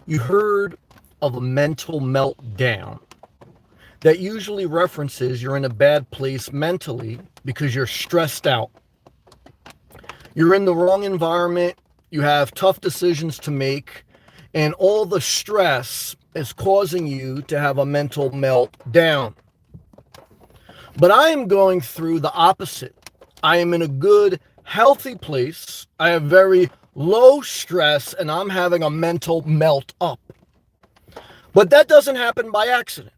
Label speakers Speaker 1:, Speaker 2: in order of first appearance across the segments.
Speaker 1: You heard of a mental meltdown. That usually references you're in a bad place mentally because you're stressed out. You're in the wrong environment, you have tough decisions to make, and all the stress is causing you to have a mental meltdown. But I am going through the opposite. I am in a good, healthy place. I have very low stress, and I'm having a mental melt up. But that doesn't happen by accident.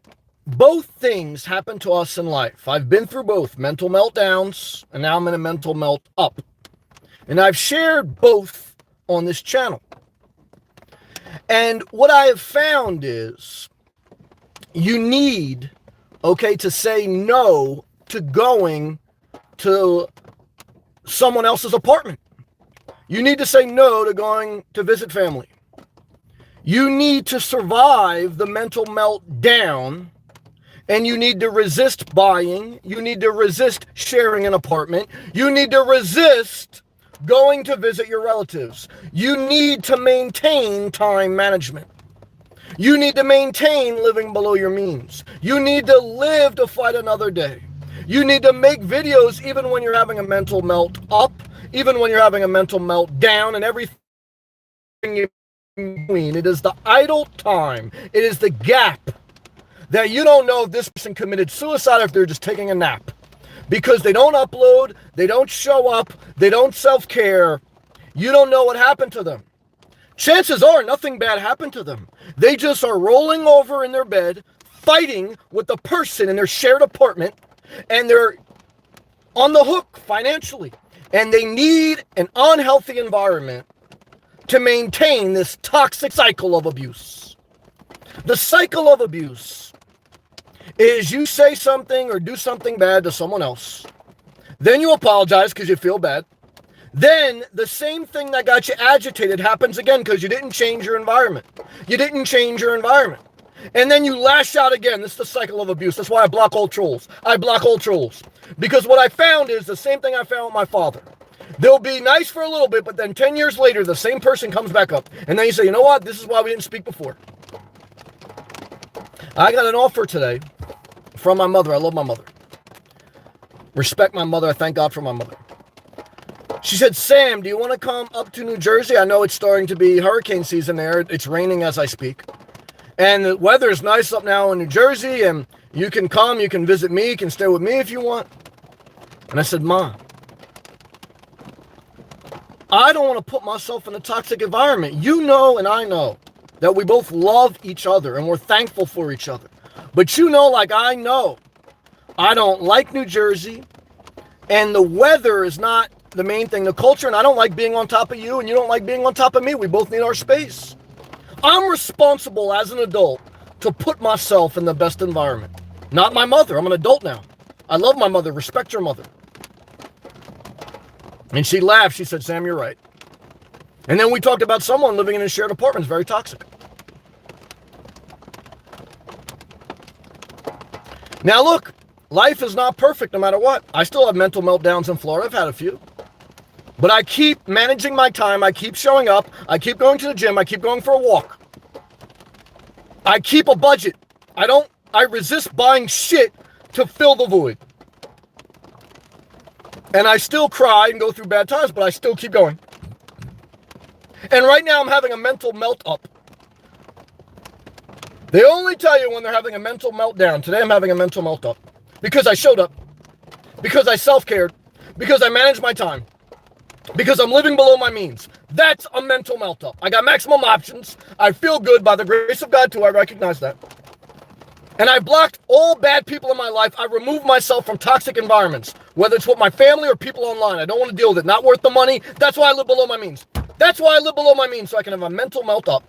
Speaker 1: Both things happen to us in life. I've been through both mental meltdowns, and now I'm in a mental melt up. And I've shared both on this channel. And what I have found is you need, to say no to going to someone else's apartment. You need to say no to going to visit family. You need to survive the mental meltdown, and you need to resist buying. You need to resist sharing an apartment. You need to resist going to visit your relatives. You need to maintain time management. You need to maintain living below your means. You need to live to fight another day. You need to make videos even when you're having a mental melt up, even when you're having a mental meltdown, and everything in between. It is the idle time. It is the gap that you don't know if this person committed suicide or if they're just taking a nap. Because they don't upload, they don't show up, they don't self-care. You don't know what happened to them. Chances are nothing bad happened to them. They just are rolling over in their bed, fighting with the person in their shared apartment, and they're on the hook financially. And they need an unhealthy environment to maintain this toxic cycle of abuse. The cycle of abuse is you say something or do something bad to someone else. Then you apologize because you feel bad. Then the same thing that got you agitated happens again because you didn't change your environment. You didn't change your environment. And then you lash out again. This is the cycle of abuse. That's why I block all trolls. I block all trolls. Because what I found is the same thing I found with my father. They'll be nice for a little bit, but then 10 years later, the same person comes back up. And then you say, you know what? This is why we didn't speak before. I got an offer today from my mother. I love my mother. Respect my mother. I thank God for my mother. She said, Sam, do you want to come up to New Jersey? I know it's starting to be hurricane season there. It's raining as I speak. And the weather is nice up now in New Jersey, and you can come, you can visit me, you can stay with me if you want. And I said, Mom, I don't want to put myself in a toxic environment. You know and I know that we both love each other and we're thankful for each other. But you know, like I know, I don't like New Jersey, and the weather is not the main thing, the culture, and I don't like being on top of you, and you don't like being on top of me. We both need our space. I'm responsible as an adult to put myself in the best environment. Not my mother. I'm an adult now. I love my mother. Respect your mother. And she laughed. She said, Sam, you're right. And then we talked about someone living in a shared apartment. It's very toxic. Now look, life is not perfect no matter what. I still have mental meltdowns in Florida. I've had a few. But I keep managing my time. I keep showing up. I keep going to the gym. I keep going for a walk. I keep a budget. I resist buying shit to fill the void. And I still cry and go through bad times, but I still keep going. And right now I'm having a mental melt up. They only tell you when they're having a mental meltdown. Today I'm having a mental melt up. Because I showed up. Because I self-cared. Because I managed my time. Because I'm living below my means. That's a mental melt up. I got maximum options. I feel good by the grace of God too. I recognize that. And I blocked all bad people in my life. I removed myself from toxic environments, whether it's with my family or people online. I don't want to deal with it. Not worth the money. That's why I live below my means. That's why I live below my means, so I can have a mental melt up.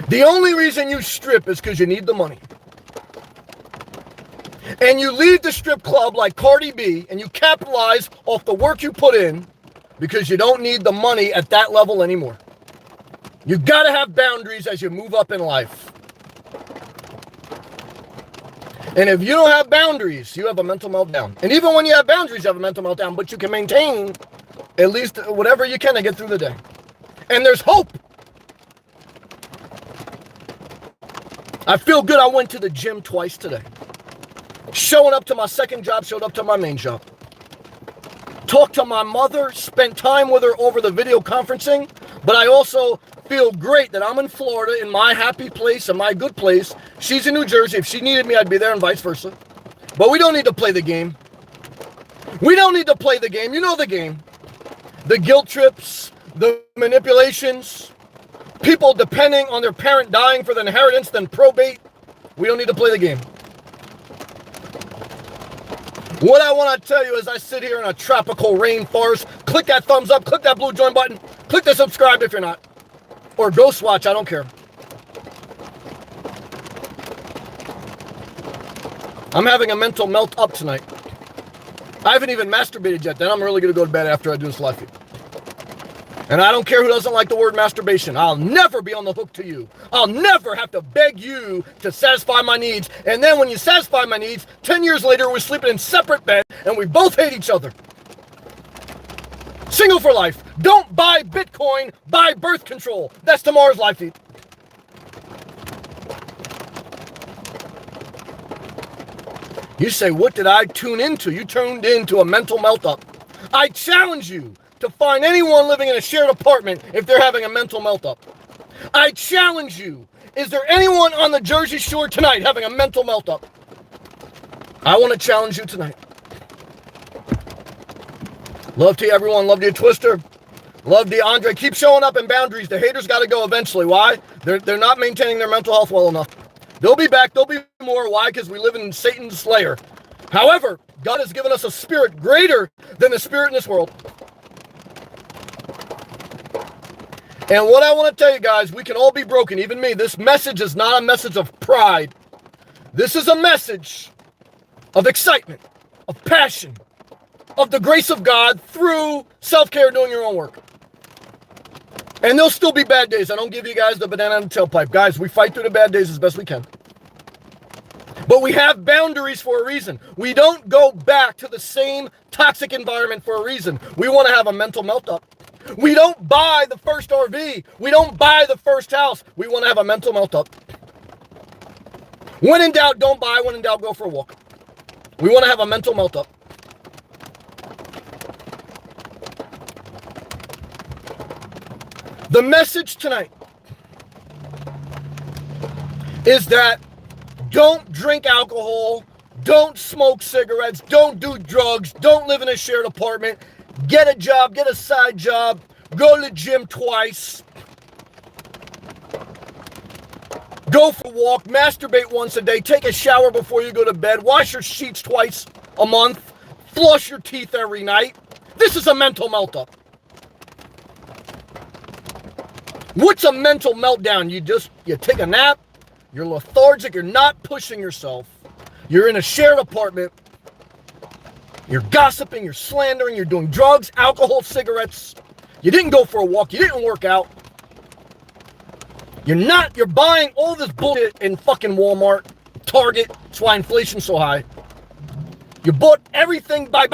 Speaker 1: The only reason you strip is because you need the money. And you leave the strip club like Cardi B, and you capitalize off the work you put in because you don't need the money at that level anymore. You got to have boundaries as you move up in life. And if you don't have boundaries, you have a mental meltdown. And even when you have boundaries, you have a mental meltdown, but you can maintain at least whatever you can to get through the day. And there's hope. I feel good. I went to the gym twice today. Showing up to my second job, showed up to my main job. Talked to my mother, spent time with her over the video conferencing, but I also feel great that I'm in Florida in my happy place and my good place. She's in New Jersey. If she needed me, I'd be there and vice versa. But we don't need to play the game. We don't need to play the game. You know the game. The guilt trips, the manipulations, people depending on their parent dying for the inheritance, then probate. We don't need to play the game. What I want to tell you as I sit here in a tropical rainforest, click that thumbs up, click that blue join button, click the subscribe if you're not. Or ghost watch, I don't care. I'm having a mental melt up tonight. I haven't even masturbated yet, then I'm really going to go to bed after I do this live feed. And I don't care who doesn't like the word masturbation. I'll never be on the hook to you. I'll never have to beg you to satisfy my needs. And then when you satisfy my needs, 10 years later, we're sleeping in separate beds and we both hate each other. Single for life. Don't buy Bitcoin, buy birth control. That's tomorrow's live feed. You say, what did I tune into? You tuned into a mental melt-up. I challenge you to find anyone living in a shared apartment if they're having a mental melt-up. I challenge you. Is there anyone on the Jersey Shore tonight having a mental melt-up? I want to challenge you tonight. Love to you, everyone. Love to you, Twister. Love to you, Andre. Keep showing up in boundaries. The haters got to go eventually. Why? They're not maintaining their mental health well enough. They'll be back. There'll be more. Why? Because we live in Satan's lair. However, God has given us a spirit greater than the spirit in this world. And what I want to tell you guys, we can all be broken, even me. This message is not a message of pride. This is a message of excitement, of passion, of the grace of God through self-care, doing your own work. And there'll still be bad days. I don't give you guys the banana and the tailpipe. Guys, we fight through the bad days as best we can. But we have boundaries for a reason. We don't go back to the same toxic environment for a reason. We want to have a mental melt-up. We don't buy the first RV. We don't buy the first house. We want to have a mental melt-up. When in doubt, don't buy. When in doubt, go for a walk. We want to have a mental melt-up. The message tonight is that don't drink alcohol, don't smoke cigarettes, don't do drugs, don't live in a shared apartment, get a job, get a side job, go to the gym twice, go for a walk, masturbate once a day, take a shower before you go to bed, wash your sheets twice a month, floss your teeth every night. This is a mental melt-up. What's a mental meltdown? You take a nap, you're lethargic, you're not pushing yourself, you're in a shared apartment, you're gossiping, you're slandering, you're doing drugs, alcohol, cigarettes, you didn't go for a walk, you didn't work out, you're buying all this bullshit in fucking Walmart, Target, that's why inflation's so high. You bought everything, bye.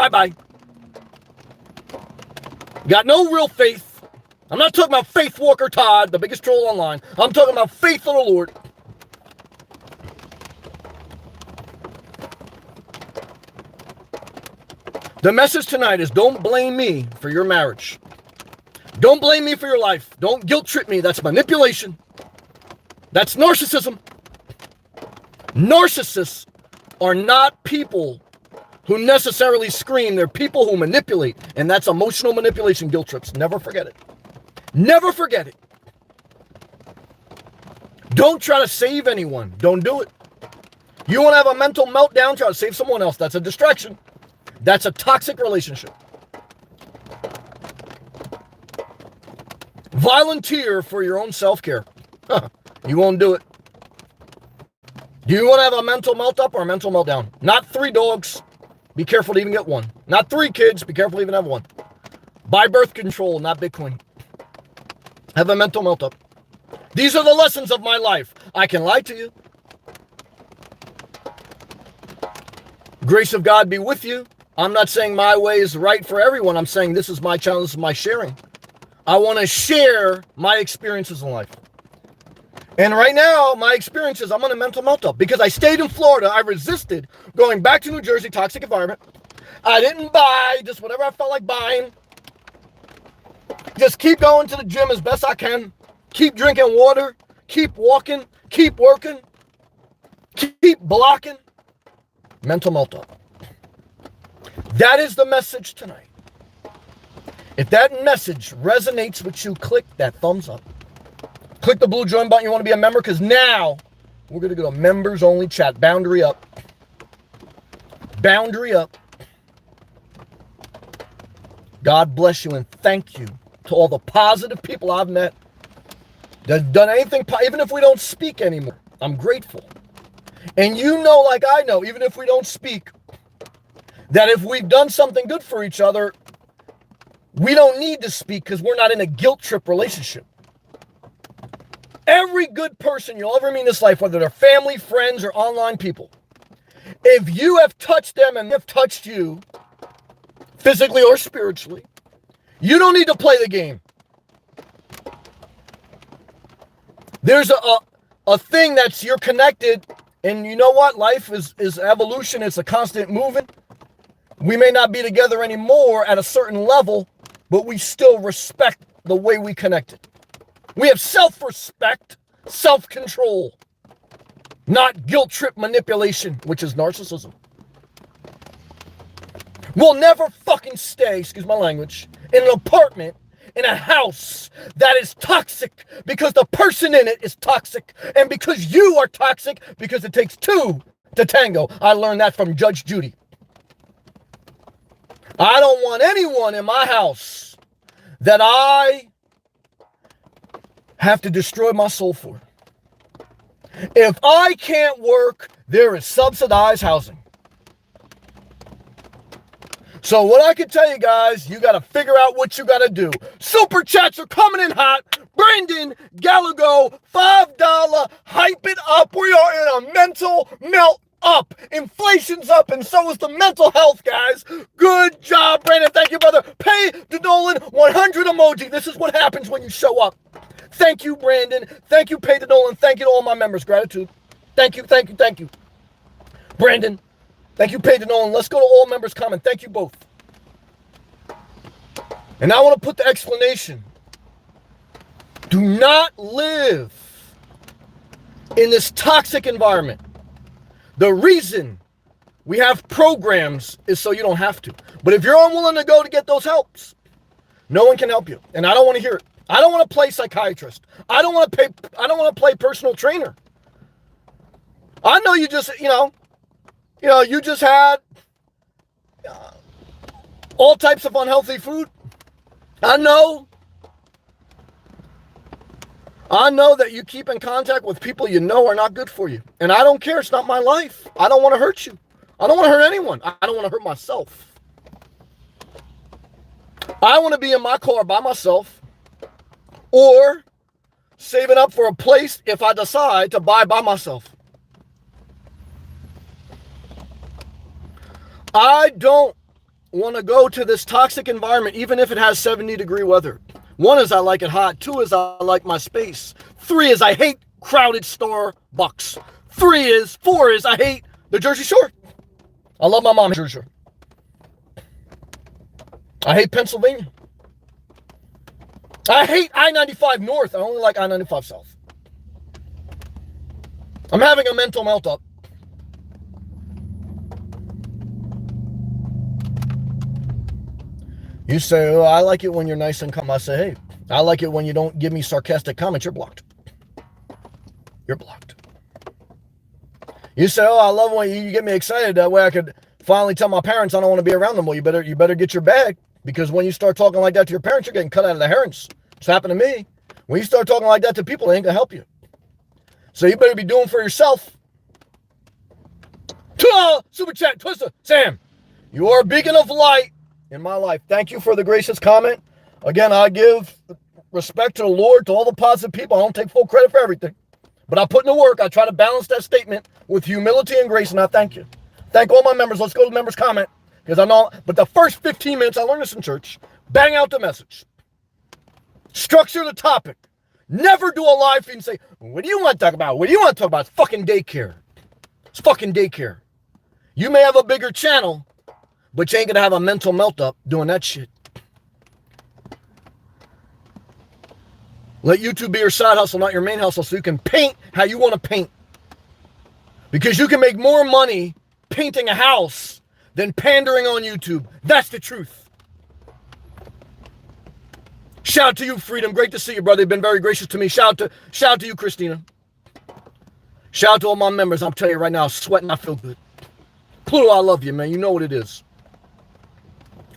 Speaker 1: You got no real faith. I'm not talking about Faith Walker Todd, the biggest troll online. I'm talking about faith in the Lord. The message tonight is don't blame me for your marriage. Don't blame me for your life. Don't guilt trip me. That's manipulation. That's narcissism. Narcissists are not people who necessarily scream. They're people who manipulate. And that's emotional manipulation, guilt trips. Never forget it. Never forget it. Don't try to save anyone. Don't do it. You want to have a mental meltdown, try to save someone else. That's a distraction. That's a toxic relationship. Volunteer for your own self-care. You won't do it. Do you want to have a mental melt-up or a mental meltdown? Not 3 dogs. Be careful to even get one. Not 3 kids. Be careful to even have one. Buy birth control, not Bitcoin. Have a mental melt-up. These are the lessons of my life. I can lie to you. Grace of God be with you. I'm not saying my way is right for everyone. I'm saying this is my challenge, this is my sharing. I want to share my experiences in life. And right now, my experiences, I'm on a mental meltdown because I stayed in Florida. I resisted going back to New Jersey, toxic environment. I didn't buy just whatever I felt like buying. Just keep going to the gym as best I can. Keep drinking water. Keep walking. Keep working. Keep blocking. Mental meltdown. That is the message tonight. If that message resonates with you, click that thumbs up. Click the blue join button. You want to be a member? Because now we're going to go to members only chat. Boundary up. Boundary up. God bless you and thank you to all the positive people I've met that have done anything, even if we don't speak anymore. I'm grateful. And you know, like I know, even if we don't speak, that if we've done something good for each other, we don't need to speak because we're not in a guilt trip relationship. Every good person you'll ever meet in this life, whether they're family, friends, or online people, if you have touched them and they've touched you, physically or spiritually, you don't need to play the game. There's a thing that's you're connected, and you know what? Life is evolution. It's a constant moving. We may not be together anymore at a certain level, but we still respect the way we connected. We have self-respect, self-control, not guilt trip manipulation, which is narcissism. We'll never fucking stay, excuse my language, in an apartment, in a house that is toxic because the person in it is toxic and because you are toxic because it takes two to tango. I learned that from Judge Judy. I don't want anyone in my house that I have to destroy my soul for. If I can't work, there is subsidized housing. So what I can tell you guys, you got to figure out what you got to do. Super chats are coming in hot. Brandon Gallego, $5. Hype it up. We are in a mental melt up. Inflation's up, and so is the mental health, guys. Good job, Brandon. Thank you, brother. Pay the Nolan 100 emoji. This is what happens when you show up. Thank you, Brandon. Thank you, Pay the Nolan. Thank you to all my members. Gratitude. Thank you, thank you, thank you. Brandon, thank you, Pay the Nolan. Let's go to all members comment. Thank you both. And I want to put the explanation. Do not live in this toxic environment. The reason we have programs is so you don't have to. But if you're unwilling to go to get those helps, no one can help you. And I don't want to hear it. I don't want to play psychiatrist. I don't want to play personal trainer. I know you just, you just had all types of unhealthy food. I know that you keep in contact with people you know are not good for you. And I don't care. It's not my life. I don't want to hurt you. I don't want to hurt anyone. I don't want to hurt myself. I want to be in my car by myself or saving up for a place if I decide to buy by myself. I don't want to go to this toxic environment, even if it has 70-degree weather. 1 is I like it hot. 2 is I like my space. 3 is I hate crowded Starbucks. 4 is I hate the Jersey Shore. I love my mom in Jersey Shore. I hate Pennsylvania. I hate I-95 North. I only like I-95 South. I'm having a mental melt-up. You say, oh, I like it when you're nice and calm. I say, hey, I like it when you don't give me sarcastic comments. You're blocked. You're blocked. You say, oh, I love when you get me excited. That way I could finally tell my parents I don't want to be around them. Well, you better get your bag, because when you start talking like that to your parents, you're getting cut out of the herons. It's happened to me. When you start talking like that to people, they ain't gonna help you. So you better be doing for yourself. Super chat, Twister, Sam, you are a beacon of light in my life. Thank you for the gracious comment. Again, I give respect to the Lord, to all the positive people. I don't take full credit for everything, but I put in the work. I try to balance that statement with humility and grace, and I thank you. Thank all my members. Let's go to the members' comment, because I know, but the first 15 minutes, I learned this in church, bang out the message. Structure the topic. Never do a live feed and say, what do you want to talk about? What do you want to talk about? It's fucking daycare. It's fucking daycare. You may have a bigger channel, but you ain't gonna have a mental melt up doing that shit. Let YouTube be your side hustle, not your main hustle, so you can paint how you want to paint. Because you can make more money painting a house than pandering on YouTube. That's the truth. Shout out to you, Freedom. Great to see you, brother. You've been very gracious to me. Shout out to you, Christina. Shout out to all my members. I'm telling you right now, I'm sweating. I feel good. Pluto, I love you, man. You know what it is.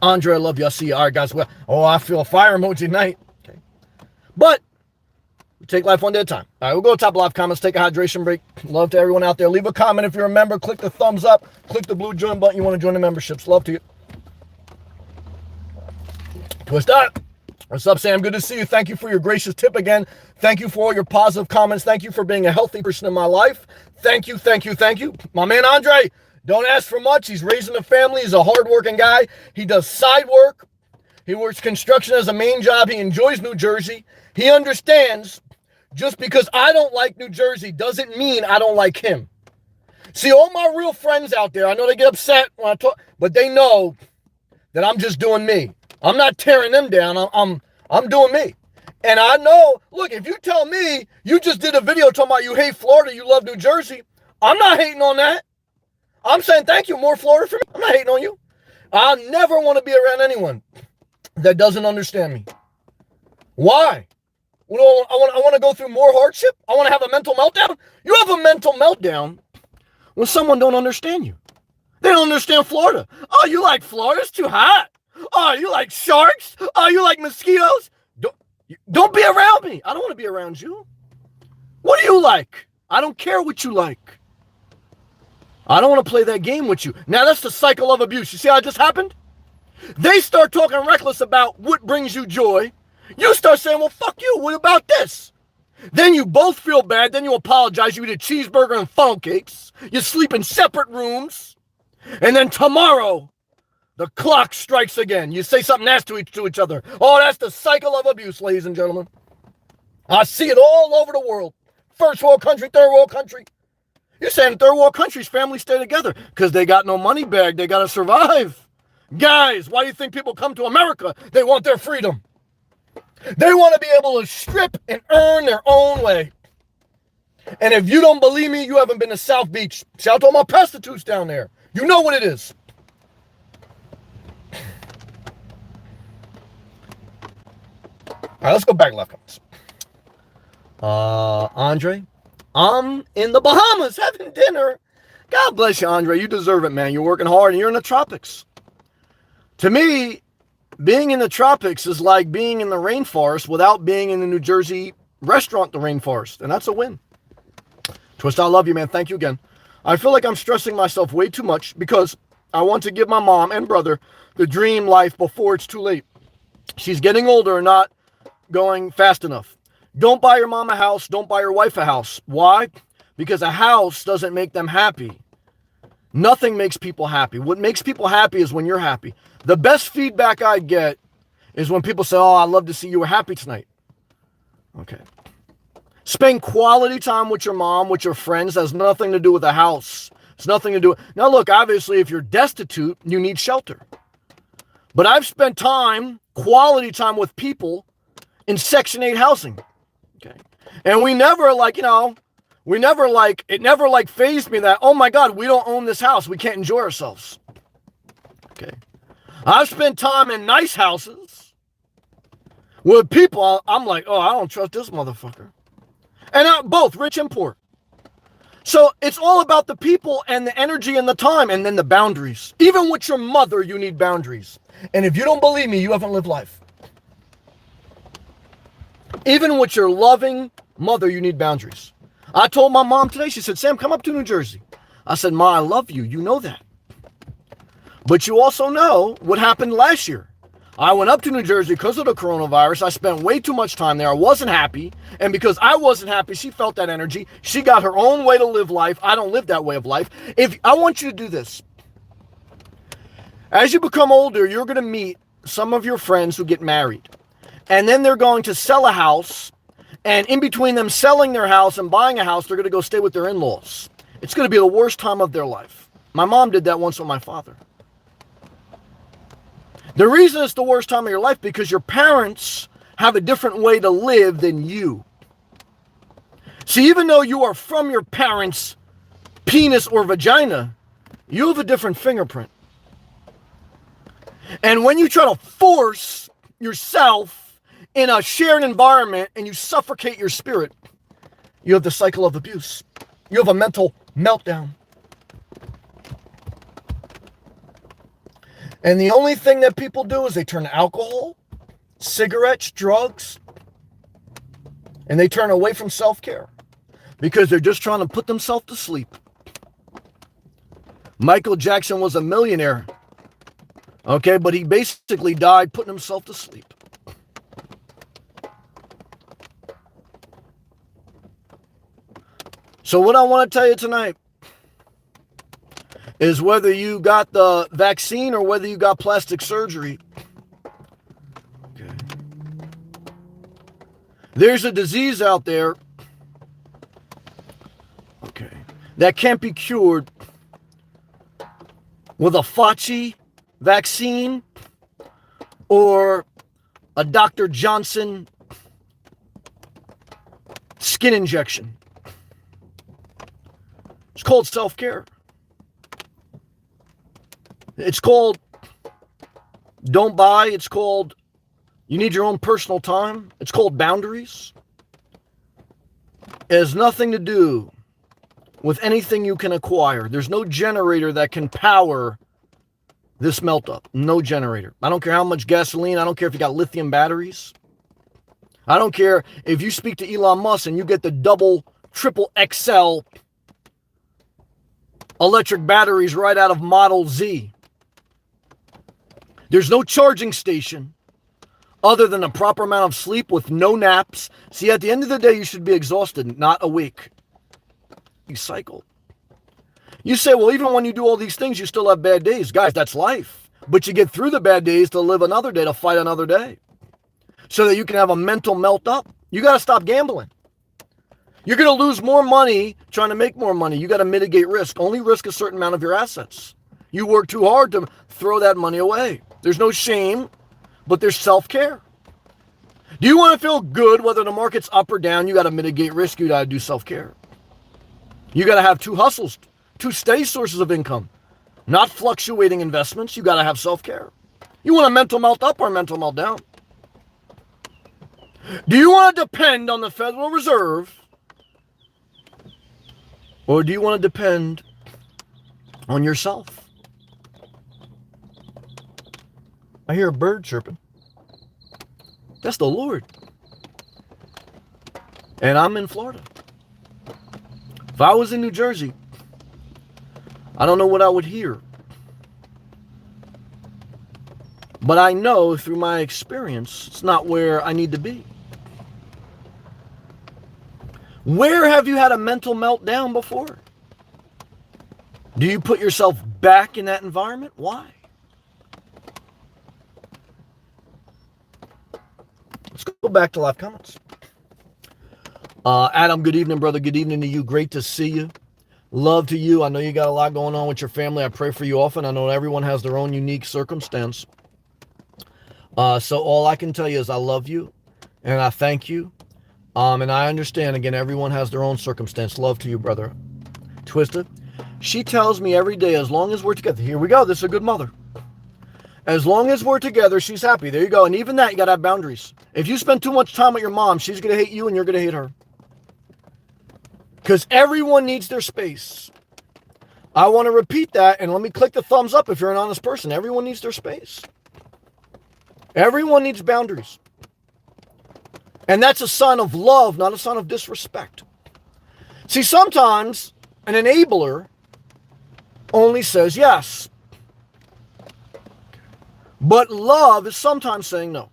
Speaker 1: Andre, I love you. I see you. All right, guys. Well, I feel a fire emoji night. Okay. But we take life one day at a time. All right, we'll go to top live comments, take a hydration break. Love to everyone out there. Leave a comment if you're a member. Click the thumbs up. Click the blue join button. You want to join the memberships. Love to you. Twist up. What's up, Sam? Good to see you. Thank you for your gracious tip again. Thank you for all your positive comments. Thank you for being a healthy person in my life. Thank you, thank you, thank you. My man Andre, don't ask for much. He's raising a family. He's a hardworking guy. He does side work. He works construction as a main job. He enjoys New Jersey. He understands just because I don't like New Jersey doesn't mean I don't like him. See, all my real friends out there, I know they get upset when I talk, but they know that I'm just doing me. I'm not tearing them down. I'm doing me. And I know, look, if you tell me you just did a video talking about you hate Florida, you love New Jersey, I'm not hating on that. I'm saying thank you, more Florida for me. I'm not hating on you. I never want to be around anyone that doesn't understand me. Why? I want to go through more hardship? I want to have a mental meltdown? You have a mental meltdown when someone don't understand you. They don't understand Florida. Oh, you like Florida? It's too hot. Oh, you like sharks? Oh, you like mosquitoes? Don't be around me. I don't want to be around you. What do you like? I don't care what you like. I don't want to play that game with you. Now, that's the cycle of abuse. You see how it just happened? They start talking reckless about what brings you joy. You start saying, well, fuck you. What about this? Then you both feel bad. Then you apologize. You eat a cheeseburger and funnel cakes. You sleep in separate rooms. And then tomorrow, the clock strikes again. You say something nasty to each other. Oh, that's the cycle of abuse, ladies and gentlemen. I see it all over the world. First world country, third world country. You're saying third world countries, families stay together because they got no money bag. They got to survive. Guys, why do you think people come to America? They want their freedom. They want to be able to strip and earn their own way. And if you don't believe me, you haven't been to South Beach. Shout out to all my prostitutes down there. You know what it is. All right, let's go back left comments. Andre, I'm in the Bahamas having dinner. God bless you, Andre. You deserve it, man. You're working hard and you're in the tropics. To me, being in the tropics is like being in the rainforest without being in the New Jersey restaurant, the rainforest. And that's a win. Twist, I love you, man. Thank you again. I feel like I'm stressing myself way too much because I want to give my mom and brother the dream life before it's too late. She's getting older and not going fast enough. Don't buy your mom a house. Don't buy your wife a house. Why? Because a house doesn't make them happy. Nothing makes people happy. What makes people happy is when you're happy. The best feedback I get is when people say, oh, I'd love to see you were happy tonight. Okay. Spend quality time with your mom, with your friends. That has nothing to do with a house. It's nothing to do with... Now, look, obviously, if you're destitute, you need shelter. But I've spent quality time with people in Section 8 housing. Okay. And we never it never fazed me that, oh my God, we don't own this house. We can't enjoy ourselves. Okay. I've spent time in nice houses with people. I'm like, oh, I don't trust this motherfucker. And both rich and poor. So it's all about the people and the energy and the time and then the boundaries. Even with your mother, you need boundaries. And if you don't believe me, you haven't lived life. Even with your loving mother, you need boundaries. I told my mom today, she said, Sam, come up to New Jersey. I said, Ma, I love you. You know that. But you also know what happened last year. I went up to New Jersey because of the coronavirus. I spent way too much time there. I wasn't happy. And because I wasn't happy, she felt that energy. She got her own way to live life. I don't live that way of life. I want you to do this. As you become older, you're going to meet some of your friends who get married. And then they're going to sell a house. And in between them selling their house and buying a house, they're going to go stay with their in-laws. It's going to be the worst time of their life. My mom did that once with my father. The reason it's the worst time of your life because your parents have a different way to live than you. See, even though you are from your parents' penis or vagina, you have a different fingerprint. And when you try to force yourself in a shared environment and you suffocate your spirit, you have the cycle of abuse. You have a mental meltdown. And the only thing that people do is they turn to alcohol, cigarettes, drugs, and they turn away from self-care because they're just trying to put themselves to sleep. Michael Jackson was a millionaire, okay, but he basically died putting himself to sleep. So what I want to tell you tonight is whether you got the vaccine or whether you got plastic surgery, okay, there's a disease out there, okay, that can't be cured with a Fauci vaccine or a Dr. Johnson skin injection. It's called self-care. It's called don't buy. It's called you need your own personal time. It's called boundaries. It has nothing to do with anything you can acquire. There's no generator that can power this melt up. No generator. I don't care how much gasoline. I don't care if you got lithium batteries. I don't care if you speak to Elon Musk and you get the double, triple XL electric batteries right out of Model Z. There's no charging station other than a proper amount of sleep with no naps. See, at the end of the day, you should be exhausted, not awake. You cycle. You say, well, even when you do all these things, you still have bad days. Guys, that's life. But you get through the bad days to live another day, to fight another day. So that you can have a mental melt up. You got to stop gambling. You're going to lose more money trying to make more money. You got to mitigate risk. Only risk a certain amount of your assets. You work too hard to throw that money away. There's no shame, but there's self-care. Do you want to feel good whether the market's up or down? You got to mitigate risk. You got to do self-care. You got to have two hustles, two steady sources of income, not fluctuating investments. You got to have self-care. You want a mental melt up or a mental melt down? Do you want to depend on the Federal Reserve? Or do you want to depend on yourself? I hear a bird chirping. That's the Lord. And I'm in Florida. If I was in New Jersey, I don't know what I would hear. But I know through my experience, it's not where I need to be. Where have you had a mental meltdown before? Do you put yourself back in that environment? Why? Let's go back to live comments. Adam, good evening, brother. Good evening to you. Great to see you. Love to you. I know you got a lot going on with your family. I pray for you often. I know everyone has their own unique circumstance. So all I can tell you is I love you and I thank you. And I understand, again, everyone has their own circumstance. Love to you, brother. Twisted. She tells me every day, as long as we're together. Here we go. This is a good mother. As long as we're together, she's happy. There you go. And even that, you got to have boundaries. If you spend too much time with your mom, she's going to hate you and you're going to hate her. Because everyone needs their space. I want to repeat that, and let me click the thumbs up if you're an honest person. Everyone needs their space. Everyone needs boundaries. And that's a sign of love, not a sign of disrespect. See, sometimes an enabler only says yes. But love is sometimes saying no.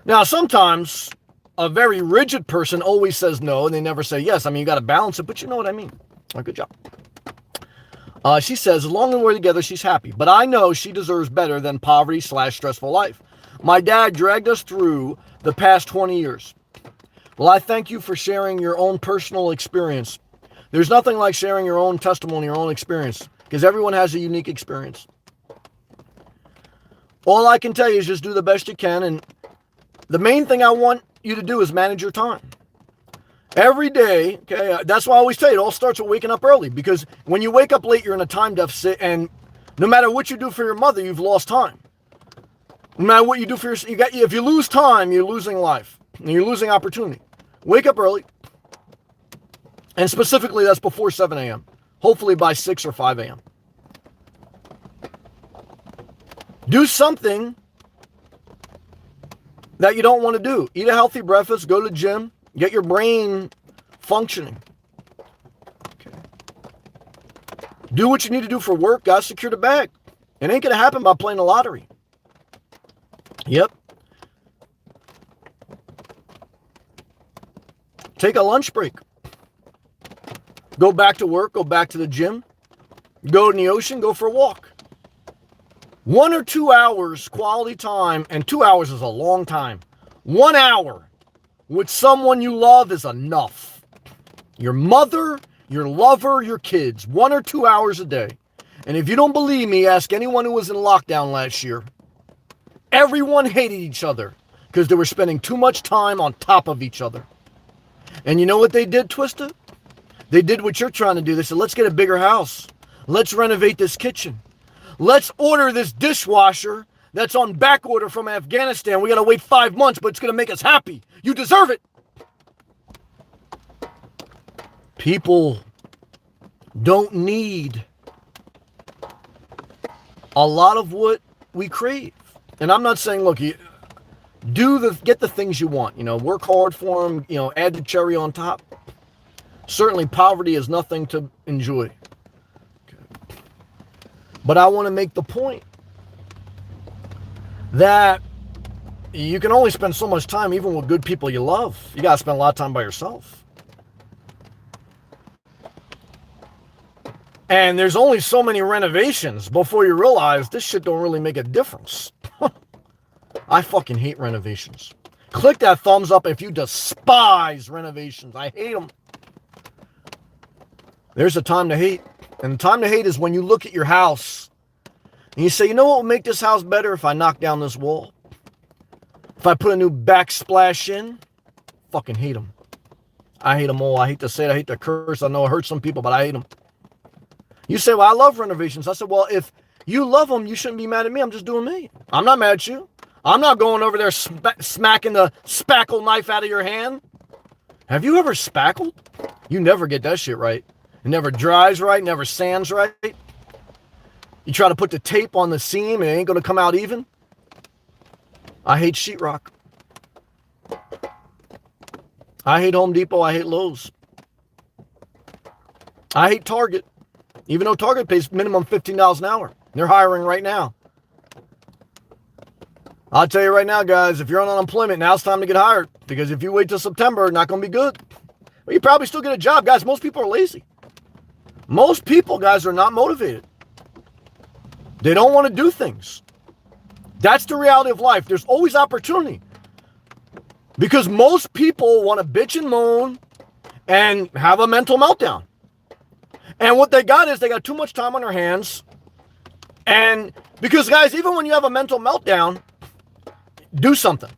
Speaker 1: Now, sometimes a very rigid person always says no and they never say yes. I mean, you got to balance it, but you know what I mean. Oh, good job. She says, as long as we're together, she's happy. But I know she deserves better than poverty/stressful life. My dad dragged us through the past 20 years. Well, I thank you for sharing your own personal experience. There's nothing like sharing your own testimony, your own experience, because everyone has a unique experience. All I can tell you is just do the best you can, and the main thing I want you to do is manage your time. Every day, okay, that's why I always tell you, it all starts with waking up early, because when you wake up late, you're in a time deficit, and no matter what you do for your mother, you've lost time. No matter what you do for if you lose time, you're losing life, and you're losing opportunity. Wake up early, and specifically that's before 7 a.m., hopefully by 6 or 5 a.m. Do something that you don't want to do. Eat a healthy breakfast, go to the gym, get your brain functioning. Okay. Do what you need to do for work. Gotta secure the bag. It ain't going to happen by playing the lottery. Yep. Take a lunch break. Go back to work, go back to the gym, go in the ocean, go for a walk. 1 or 2 hours quality time, and 2 hours is a long time. 1 hour with someone you love is enough. Your mother, your lover, your kids. 1 or 2 hours a day. And if you don't believe me, ask anyone who was in lockdown last year. Everyone hated each other because they were spending too much time on top of each other. And you know what they did, Twista? They did what you're trying to do. They said, let's get a bigger house. Let's renovate this kitchen. Let's order this dishwasher that's on back order from Afghanistan. We got to wait 5 months, but it's going to make us happy. You deserve it. People don't need a lot of what we crave. And I'm not saying, look, get the things you want, work hard for them, add the cherry on top. Certainly poverty is nothing to enjoy. But I want to make the point that you can only spend so much time even with good people you love. You got to spend a lot of time by yourself. And there's only so many renovations before you realize this shit don't really make a difference. I fucking hate renovations. Click that thumbs up if you despise renovations. I hate them. There's a time to hate. And the time to hate is when you look at your house and you say, you know what would make this house better if I knock down this wall? If I put a new backsplash in? Fucking hate them. I hate them all. I hate to say it. I hate to curse. I know it hurts some people, but I hate them. You say, well, I love renovations. I said, well, if you love them, you shouldn't be mad at me. I'm just doing me. I'm not mad at you. I'm not going over there smacking the spackle knife out of your hand. Have you ever spackled? You never get that shit right. It never dries right, never sands right. You try to put the tape on the seam and it ain't going to come out even. I hate sheetrock. I hate Home Depot. I hate Lowe's. I hate Target. Even though Target pays minimum $15 an hour. They're hiring right now. I'll tell you right now, guys, if you're on unemployment, now it's time to get hired. Because if you wait till September, not going to be good. Well, you probably still get a job. Guys, most people are lazy. Most people, guys, are not motivated. They don't want to do things. That's the reality of life. There's always opportunity. Because most people want to bitch and moan and have a mental meltdown. And what they got is they got too much time on their hands. And because, guys, even when you have a mental meltdown, do something.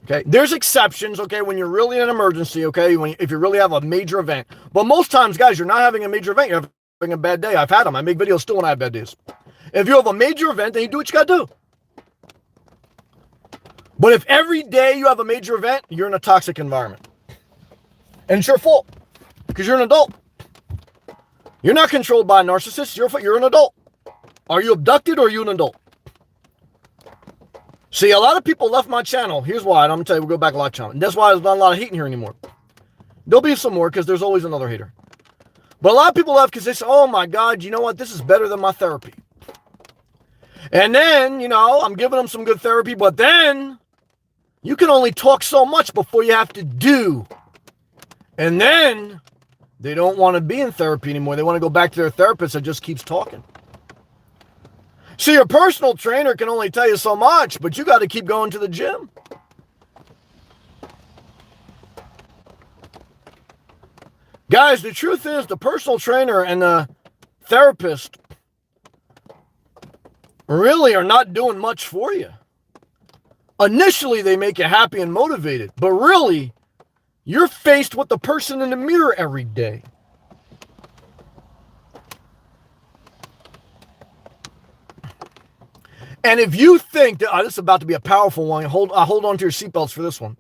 Speaker 1: Okay, there's exceptions, okay, when you're really in an emergency, okay, if you really have a major event. But most times, guys, you're not having a major event, you're having a bad day. I've had them. I make videos still when I have bad days. If you have a major event, then you do what you got to do. But if every day you have a major event, you're in a toxic environment. And it's your fault, because you're an adult. You're not controlled by a narcissist, you're an adult. Are you abducted or are you an adult? See, a lot of people left my channel. Here's why. I'm going to tell you, we'll go back a lot of channel. And that's why there's not a lot of hating here anymore. There'll be some more because there's always another hater. But a lot of people left because they say, oh my God, you know what? This is better than my therapy. And then, I'm giving them some good therapy, but then you can only talk so much before you have to do. And then they don't want to be in therapy anymore. They want to go back to their therapist that just keeps talking. See, your personal trainer can only tell you so much, but you got to keep going to the gym. Guys, the truth is the personal trainer and the therapist really are not doing much for you. Initially, they make you happy and motivated, but really, you're faced with the person in the mirror every day. And if you think that, this is about to be a powerful one, hold on to your seatbelts for this one.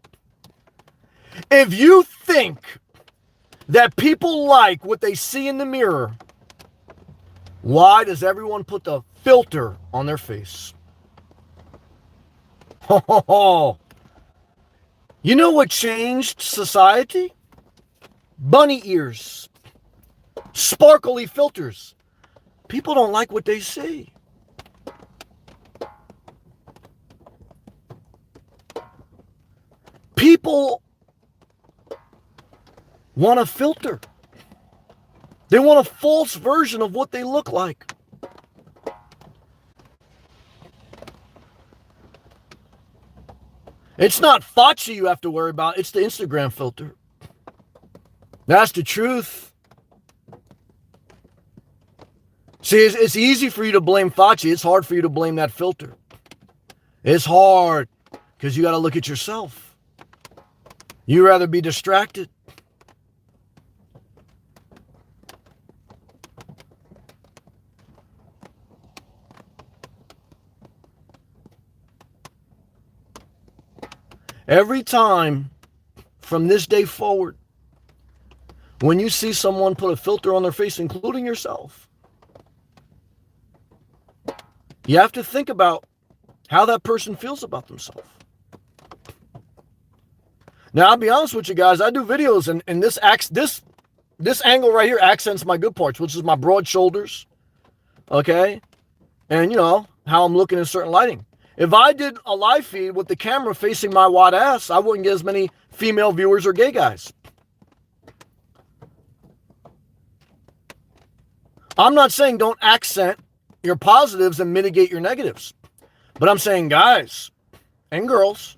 Speaker 1: If you think that people like what they see in the mirror, why does everyone put the filter on their face? You know what changed society? Bunny ears, sparkly filters. People don't like what they see. People want a filter. They want a false version of what they look like. It's not Fauci you have to worry about. It's the Instagram filter. That's the truth. See, it's easy for you to blame Fauci. It's hard for you to blame that filter. It's hard because you got to look at yourself. You rather be distracted. Every time from this day forward, when you see someone put a filter on their face, including yourself, you have to think about how that person feels about themselves. Now, I'll be honest with you guys, I do videos and this angle right here accents my good parts, which is my broad shoulders, okay? And, you know, how I'm looking in certain lighting. If I did a live feed with the camera facing my wide ass, I wouldn't get as many female viewers or gay guys. I'm not saying don't accent your positives and mitigate your negatives. But I'm saying, guys and girls,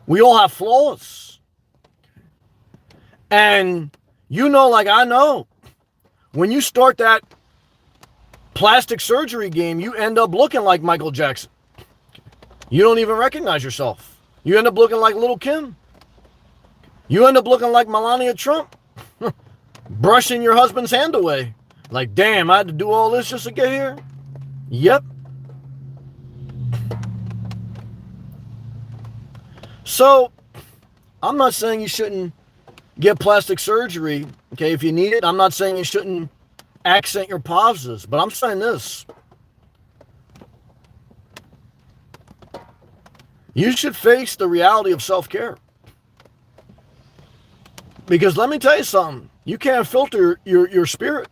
Speaker 1: we all have flaws. And you know, like I know, when you start that plastic surgery game, you end up looking like Michael Jackson. You don't even recognize yourself. You end up looking like Little Kim. You end up looking like Melania Trump. Brushing your husband's hand away. Like, damn, I had to do all this just to get here? Yep. So, I'm not saying you shouldn't get plastic surgery, okay, if you need it. I'm not saying you shouldn't accent your positives, but I'm saying this. You should face the reality of self-care. Because let me tell you something. You can't filter your spirit.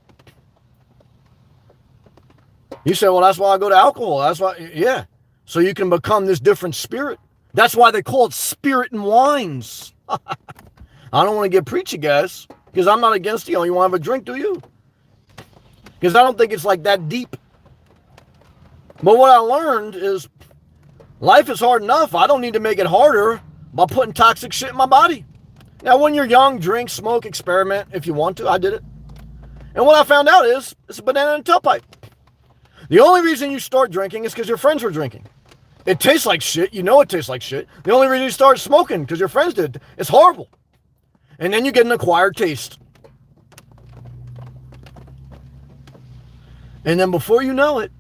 Speaker 1: You say, well, that's why I go to alcohol. That's why, yeah. So you can become this different spirit. That's why they call it spirit and wines. I don't want to get preachy, guys, because I'm not against you. You want to have a drink, do you? Because I don't think it's like that deep. But what I learned is life is hard enough. I don't need to make it harder by putting toxic shit in my body. Now, when you're young, drink, smoke, experiment if you want to. I did it. And what I found out is it's a banana and tailpipe. The only reason you start drinking is because your friends were drinking. It tastes like shit. You know it tastes like shit. The only reason you start smoking because your friends did. It's horrible. And then you get an acquired taste. And then before you know it,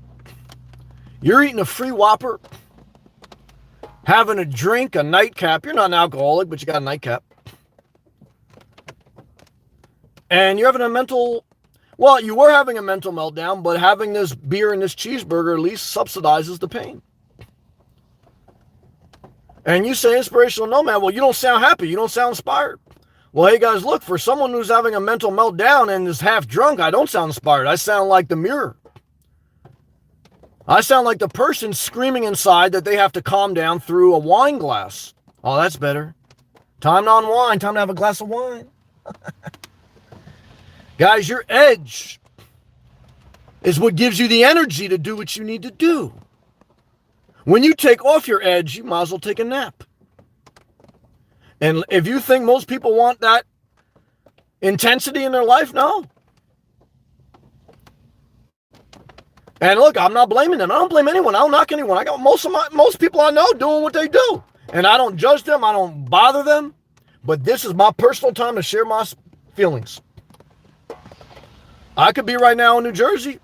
Speaker 1: you're eating a free Whopper, having a drink, a nightcap. You're not an alcoholic, but you got a nightcap. And you're having a mental, well, you were having a mental meltdown, but having this beer and this cheeseburger at least subsidizes the pain. And you say inspirational nomad, well, you don't sound happy. You don't sound inspired. Well, hey, guys, look, for someone who's having a mental meltdown and is half drunk, I don't sound inspired. I sound like the mirror. I sound like the person screaming inside that they have to calm down through a wine glass. Oh, that's better. Time to unwind. Time to have a glass of wine. Guys, your edge is what gives you the energy to do what you need to do. When you take off your edge, you might as well take a nap. And if you think most people want that intensity in their life, no. And look, I'm not blaming them. I don't blame anyone. I don't knock anyone. I got most people I know doing what they do. And I don't judge them. I don't bother them. But this is my personal time to share my feelings. I could be right now in New Jersey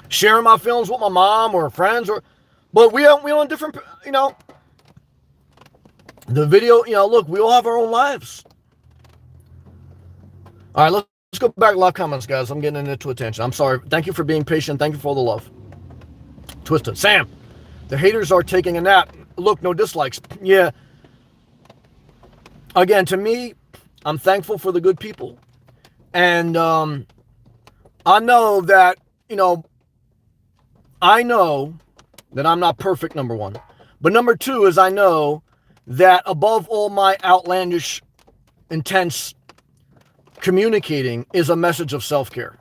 Speaker 1: sharing my feelings with my mom or friends, but we on different, the video, look, we all have our own lives. All right, let's go back to live comments, guys. I'm getting into attention. I'm sorry. Thank you for being patient. Thank you for all the love. Twisted. Sam, the haters are taking a nap. Look, no dislikes. Yeah. Again, to me, I'm thankful for the good people. And I know that, I know that I'm not perfect, number one. But number two is I know that above all my outlandish, intense communicating is a message of self-care.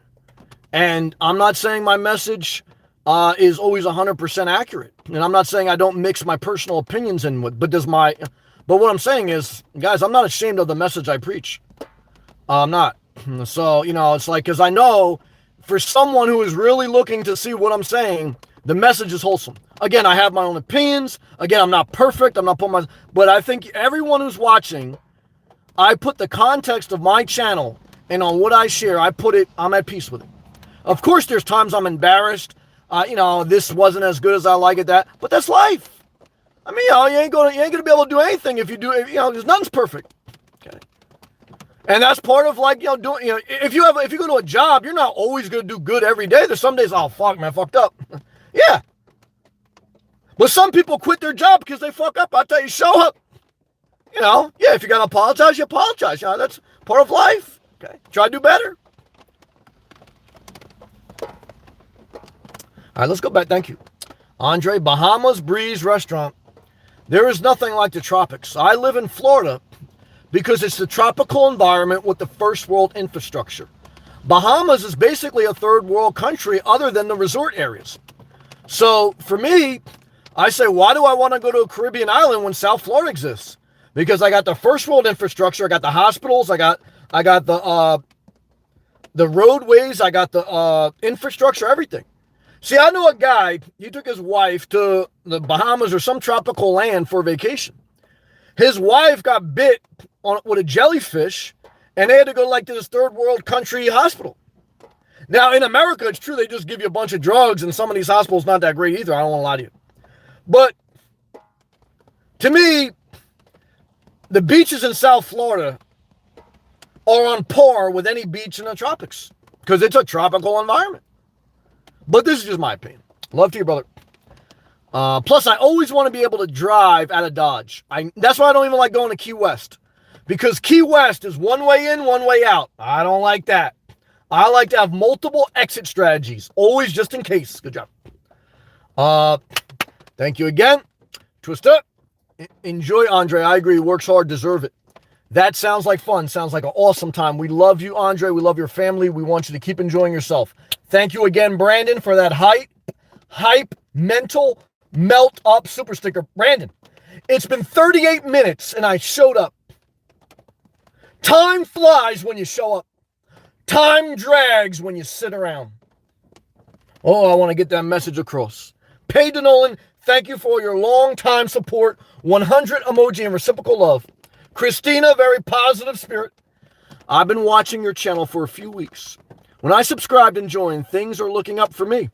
Speaker 1: And I'm not saying my message is always 100% accurate. And I'm not saying I don't mix my personal opinions in with, but what I'm saying is, guys, I'm not ashamed of the message I preach. I'm not. So, it's like, because I know for someone who is really looking to see what I'm saying, the message is wholesome. Again, I have my own opinions. Again, I'm not perfect. I'm not putting but I think everyone who's watching, I put the context of my channel and on what I share, I'm at peace with it. Of course, there's times I'm embarrassed. This wasn't as good as I like it, but that's life. I mean, you ain't gonna be able to do anything if you do, there's nothing's perfect. Okay. And that's part of if you go to a job, you're not always going to do good every day. There's some days, oh, fuck, man, I fucked up. Yeah. But some people quit their job because they fuck up. I tell you, show up. If you got to apologize, you apologize. That's part of life. Okay. Try to do better. All right, let's go back. Thank you. Andre, Bahamas Breeze Restaurant. There is nothing like the tropics. I live in Florida because it's the tropical environment with the first world infrastructure. Bahamas is basically a third world country other than the resort areas. So for me, I say, why do I want to go to a Caribbean island when South Florida exists? Because I got the first world infrastructure, I got the hospitals, I got the roadways, I got the infrastructure, everything. See, I know a guy, he took his wife to the Bahamas or some tropical land for a vacation. His wife got bit with a jellyfish, and they had to go to this third world country hospital. Now, in America, it's true, they just give you a bunch of drugs, and some of these hospitals not that great either. I don't want to lie to you. But to me, the beaches in South Florida are on par with any beach in the tropics because it's a tropical environment. But this is just my opinion. Love to you, brother. Plus, I always want to be able to drive out of Dodge. That's why I don't even like going to Key West. Because Key West is one way in, one way out. I don't like that. I like to have multiple exit strategies. Always just in case. Good job. Thank you again. Twist up. Enjoy, Andre. I agree. Works hard. Deserve it. That sounds like fun. Sounds like an awesome time. We love you, Andre. We love your family. We want you to keep enjoying yourself. Thank you again, Brandon, for that hype, mental, melt up super sticker. Brandon, it's been 38 minutes and I showed up. Time flies when you show up. Time drags when you sit around. Oh, I want to get that message across. Paige Nolan, thank you for your long time support. 100 emoji and reciprocal love. Christina, very positive spirit. I've been watching your channel for a few weeks. When I subscribed and joined, things are looking up for me.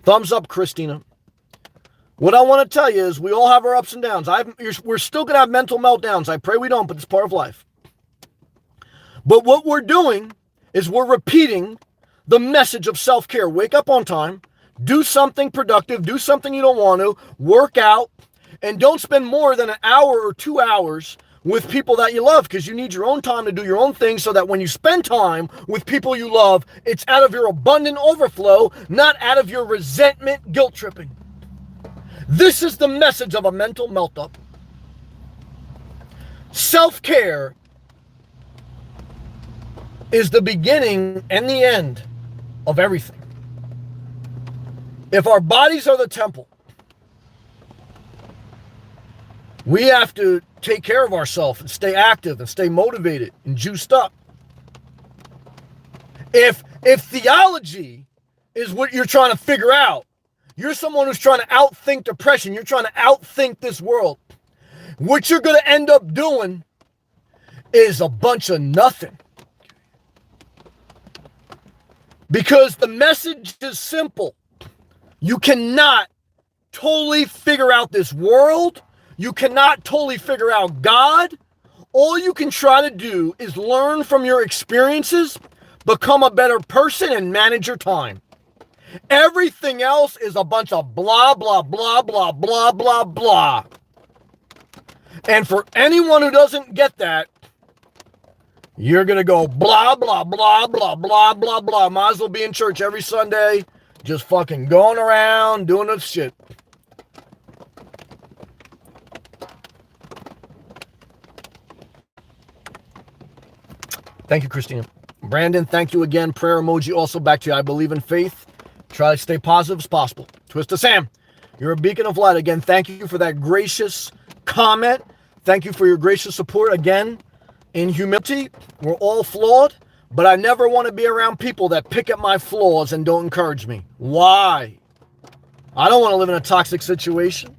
Speaker 1: Thumbs up, Christina. What I want to tell you is we all have our ups and downs. We're still going to have mental meltdowns. I pray we don't, but it's part of life. But what we're doing is we're repeating the message of self-care. Wake up on time. Do something productive. Do something you don't want to. Work out. And don't spend more than an hour or 2 hours with people that you love, because you need your own time to do your own thing so that when you spend time with people you love, it's out of your abundant overflow, not out of your resentment, guilt tripping. This is the message of a mental melt-up. Self-care is the beginning and the end of everything. If our bodies are the temple, we have to take care of ourselves and stay active and stay motivated and juiced up. If theology is what you're trying to figure out, you're someone who's trying to outthink depression, you're trying to outthink this world, what you're going to end up doing is a bunch of nothing. Because the message is simple. You cannot totally figure out this world. You cannot totally figure out God. All you can try to do is learn from your experiences, become a better person, and manage your time. Everything else is a bunch of blah, blah, blah, blah, blah, blah, blah. And for anyone who doesn't get that, you're going to go blah, blah, blah, blah, blah, blah, blah. Might as well be in church every Sunday, just fucking going around doing this shit. Thank you, Christina. Brandon, thank you again. Prayer emoji also back to you. I believe in faith. Try to stay positive as possible. Twist to Sam, you're a beacon of light. Again, thank you for that gracious comment. Thank you for your gracious support. Again, in humility, we're all flawed, but I never want to be around people that pick at my flaws and don't encourage me. Why? I don't want to live in a toxic situation.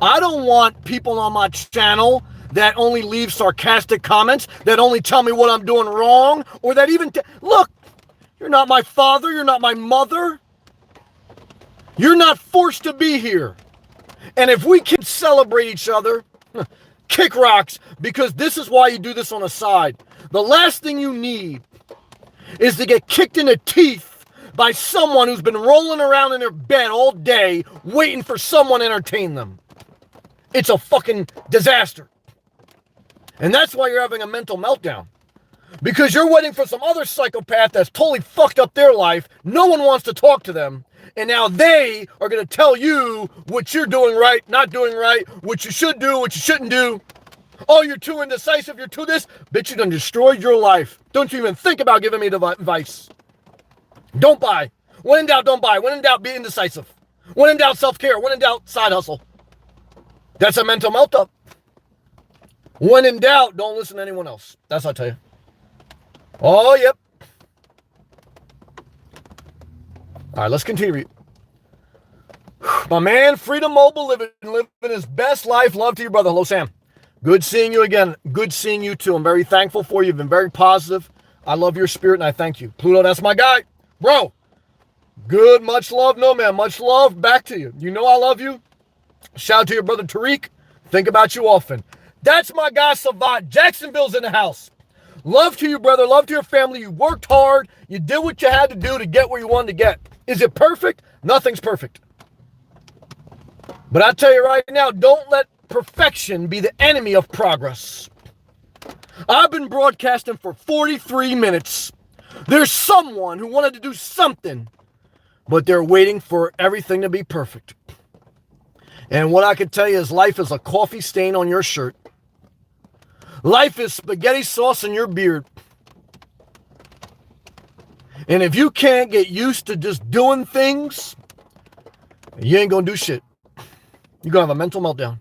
Speaker 1: I don't want people on my channel that only leave sarcastic comments, that only tell me what I'm doing wrong, or that even... Look, you're not my father, you're not my mother. You're not forced to be here. And if we can celebrate each other, kick rocks, because this is why you do this on the side. The last thing you need is to get kicked in the teeth by someone who's been rolling around in their bed all day waiting for someone to entertain them. It's a fucking disaster. And that's why you're having a mental meltdown. Because you're waiting for some other psychopath that's totally fucked up their life. No one wants to talk to them. And now they are going to tell you what you're doing right, not doing right, what you should do, what you shouldn't do. Oh, you're too indecisive, you're too this. Bitch, you done destroyed your life. Don't you even think about giving me advice. Don't buy. When in doubt, don't buy. When in doubt, be indecisive. When in doubt, self-care. When in doubt, side hustle. That's a mental meltdown. When in doubt, don't listen to anyone else. That's what I tell you. Oh, yep. All right, let's continue. My man, Freedom Mobile, living his best life. Love to you, brother. Hello, Sam. Good seeing you again. Good seeing you, too. I'm very thankful for you. You've been very positive. I love your spirit, and I thank you. Pluto, that's my guy. Bro, good. Much love. No, man. Much love back to you. You know I love you. Shout out to your brother, Tariq. Think about you often. That's my guy, Savant. Jacksonville's in the house. Love to you, brother. Love to your family. You worked hard. You did what you had to do to get where you wanted to get. Is it perfect? Nothing's perfect. But I tell you right now, don't let perfection be the enemy of progress. I've been broadcasting for 43 minutes. There's someone who wanted to do something, but they're waiting for everything to be perfect. And what I can tell you is life is a coffee stain on your shirt. Life is spaghetti sauce in your beard. And if you can't get used to just doing things, you ain't gonna do shit. You're gonna have a mental meltdown.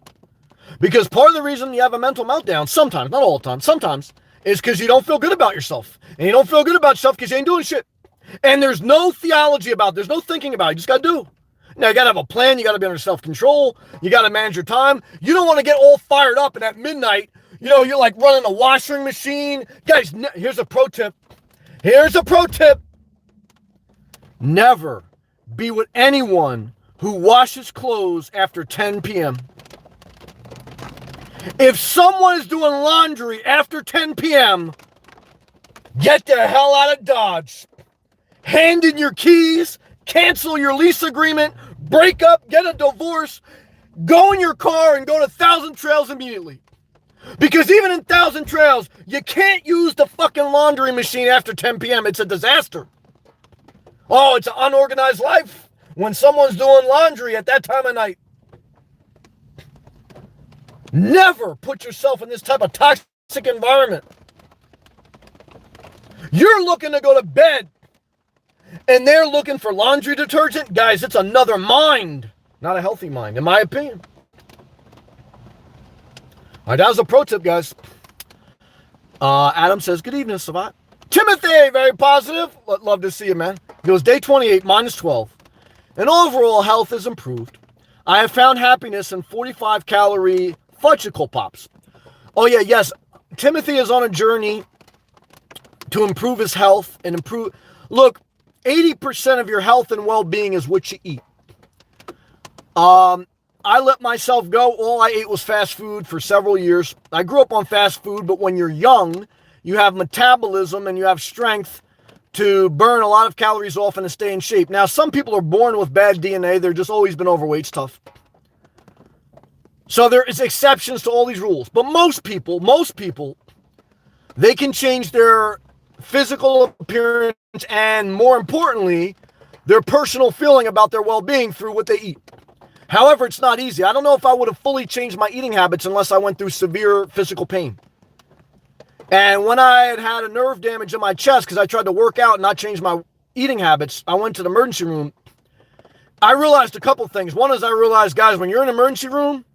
Speaker 1: Because part of the reason you have a mental meltdown, sometimes, not all the time, sometimes, is because you don't feel good about yourself. And you don't feel good about yourself because you ain't doing shit. And there's no theology about it. There's no thinking about it. You just gotta do. Now, you gotta have a plan. You gotta be under self-control. You gotta manage your time. You don't want to get all fired up and at midnight, you're like running a washing machine. Guys, here's a pro tip. Here's a pro tip. Never be with anyone who washes clothes after 10 p.m. If someone is doing laundry after 10 p.m., get the hell out of Dodge. Hand in your keys, cancel your lease agreement, break up, get a divorce, go in your car and go to Thousand Trails immediately. Because even in Thousand Trails, you can't use the fucking laundry machine after 10 p.m. It's a disaster. Oh, it's an unorganized life when someone's doing laundry at that time of night. Never put yourself in this type of toxic environment. You're looking to go to bed, and they're looking for laundry detergent. Guys, it's another mind, not a healthy mind, in my opinion. All right, that was a pro tip, guys. Adam says, good evening, Savant. Timothy, very positive. Love to see you, man. He goes, day 28, minus 12. And overall health is improved. I have found happiness in 45-calorie fudgicle pops. Oh, yeah, yes. Timothy is on a journey to improve his health and improve. Look, 80% of your health and well-being is what you eat. I let myself go. All I ate was fast food for several years. I grew up on fast food, but when you're young, you have metabolism and you have strength to burn a lot of calories off and to stay in shape. Now, some people are born with bad DNA. They're just always been overweight stuff. So there is exceptions to all these rules. But most people, they can change their physical appearance and, more importantly, their personal feeling about their well-being through what they eat. However, it's not easy. I don't know if I would have fully changed my eating habits unless I went through severe physical pain. And when I had a nerve damage in my chest because I tried to work out and not change my eating habits, I went to the emergency room. I realized a couple things. One is I realized, guys, when you're in an emergency room,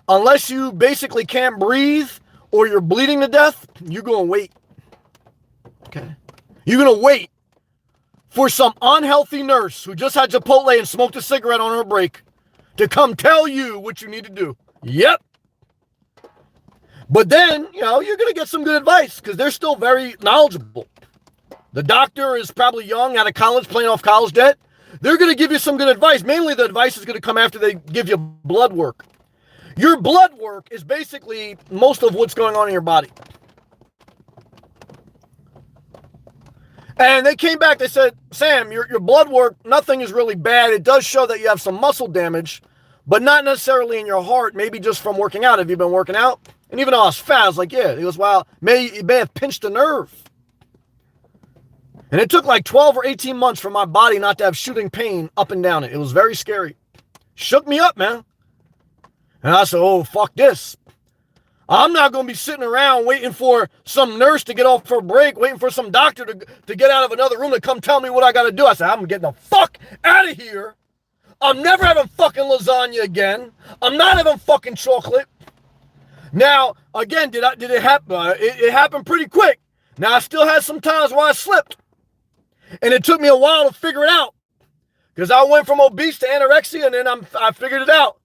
Speaker 1: unless you basically can't breathe or you're bleeding to death, you're going to wait. Okay? You're going to wait for some unhealthy nurse who just had Chipotle and smoked a cigarette on her break to come tell you what you need to do. Yep. But then, you're going to get some good advice because they're still very knowledgeable. The doctor is probably young, out of college, paying off college debt. They're going to give you some good advice. Mainly the advice is going to come after they give you blood work. Your blood work is basically most of what's going on in your body. And they came back, they said, Sam, your blood work, nothing is really bad. It does show that you have some muscle damage, but not necessarily in your heart, maybe just from working out. Have you been working out? And even though I was fat, I was like, yeah. He goes, well, you may have pinched a nerve. And it took like 12 or 18 months for my body not to have shooting pain up and down it. It was very scary. Shook me up, man. And I said, oh, fuck this. I'm not going to be sitting around waiting for some nurse to get off for a break, waiting for some doctor to get out of another room to come tell me what I got to do. I said, I'm getting the fuck out of here. I'm never having fucking lasagna again. I'm not having fucking chocolate. Now, again, did it happen? It happened pretty quick. Now, I still had some times where I slipped. And it took me a while to figure it out. Because I went from obese to anorexia, and then I figured it out.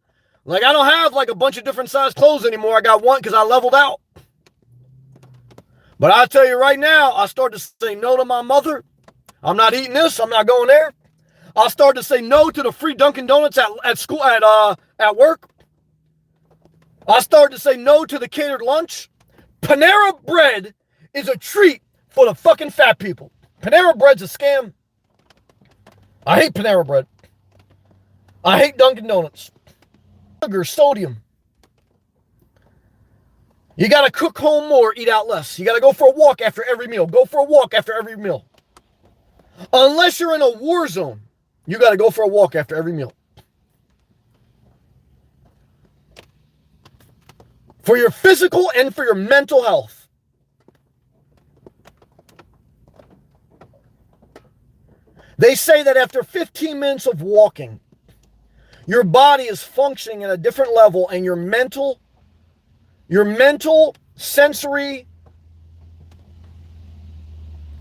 Speaker 1: Like, I don't have like a bunch of different size clothes anymore. I got one because I leveled out. But I'll tell you right now, I started to say no to my mother. I'm not eating this. I'm not going there. I started to say no to the free Dunkin' Donuts at school, at work. I started to say no to the catered lunch. Panera Bread is a treat for the fucking fat people. Panera Bread's a scam. I hate Panera Bread. I hate Dunkin' Donuts. Sugar, sodium. You got to cook home more, eat out less. You got to go for a walk after every meal. Go for a walk after every meal. Unless you're in a war zone, you got to go for a walk after every meal. For your physical and for your mental health. They say that after 15 minutes of walking, your body is functioning at a different level, and your mental, sensory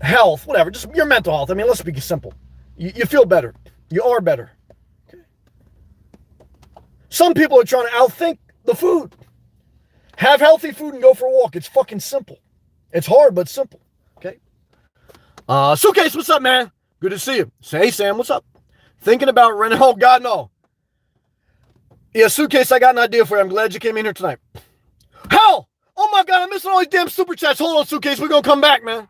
Speaker 1: health, whatever, just your mental health. I mean, let's be simple. You feel better. You are better. Okay. Some people are trying to outthink the food. Have healthy food and go for a walk. It's fucking simple. It's hard, but simple. Okay. Suitcase, what's up, man? Good to see you. Say, hey, Sam, what's up? Thinking about renting? Oh, God, no. Yeah, Suitcase, I got an idea for you. I'm glad you came in here tonight. Hell! Oh, my God, I'm missing all these damn super chats. Hold on, Suitcase. We're going to come back, man.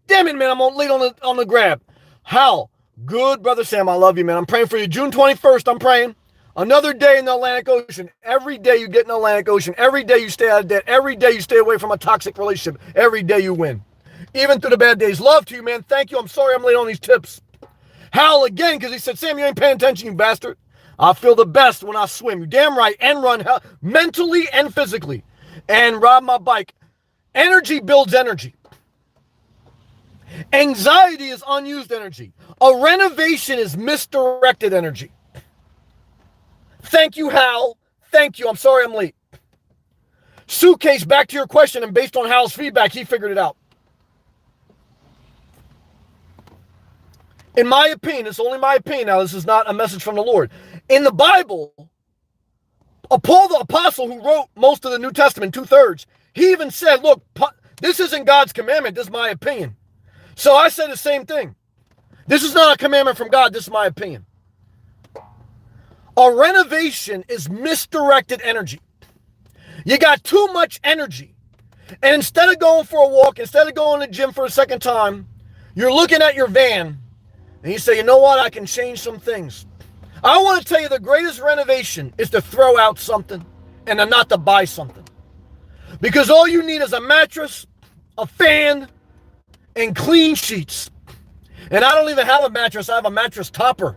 Speaker 1: Damn it, man. I'm late on the grab. Hal, good, brother Sam. I love you, man. I'm praying for you. June 21st, I'm praying. Another day in the Atlantic Ocean. Every day you get in the Atlantic Ocean. Every day you stay out of debt. Every day you stay away from a toxic relationship. Every day you win. Even through the bad days. Love to you, man. Thank you. I'm sorry I'm late on these tips. Hal again, because he said, Sam, you ain't paying attention, you bastard. I feel the best when I swim. You're damn right. And run mentally and physically. And ride my bike. Energy builds energy. Anxiety is unused energy. A renovation is misdirected energy. Thank you, Hal. Thank you. I'm sorry I'm late. Suitcase, back to your question, and based on Hal's feedback, he figured it out. In my opinion, it's only my opinion now, this is not a message from the Lord. In the Bible, Paul the Apostle, who wrote most of the New Testament, 2/3, he even said, look, this isn't God's commandment, this is my opinion. So I say the same thing. This is not a commandment from God, this is my opinion. A renovation is misdirected energy. You got too much energy. And instead of going for a walk, instead of going to the gym for a second time, you're looking at your van and you say, you know what, I can change some things. I want to tell you the greatest renovation is to throw out something and then not to buy something. Because all you need is a mattress, a fan, and clean sheets. And I don't even have a mattress, I have a mattress topper.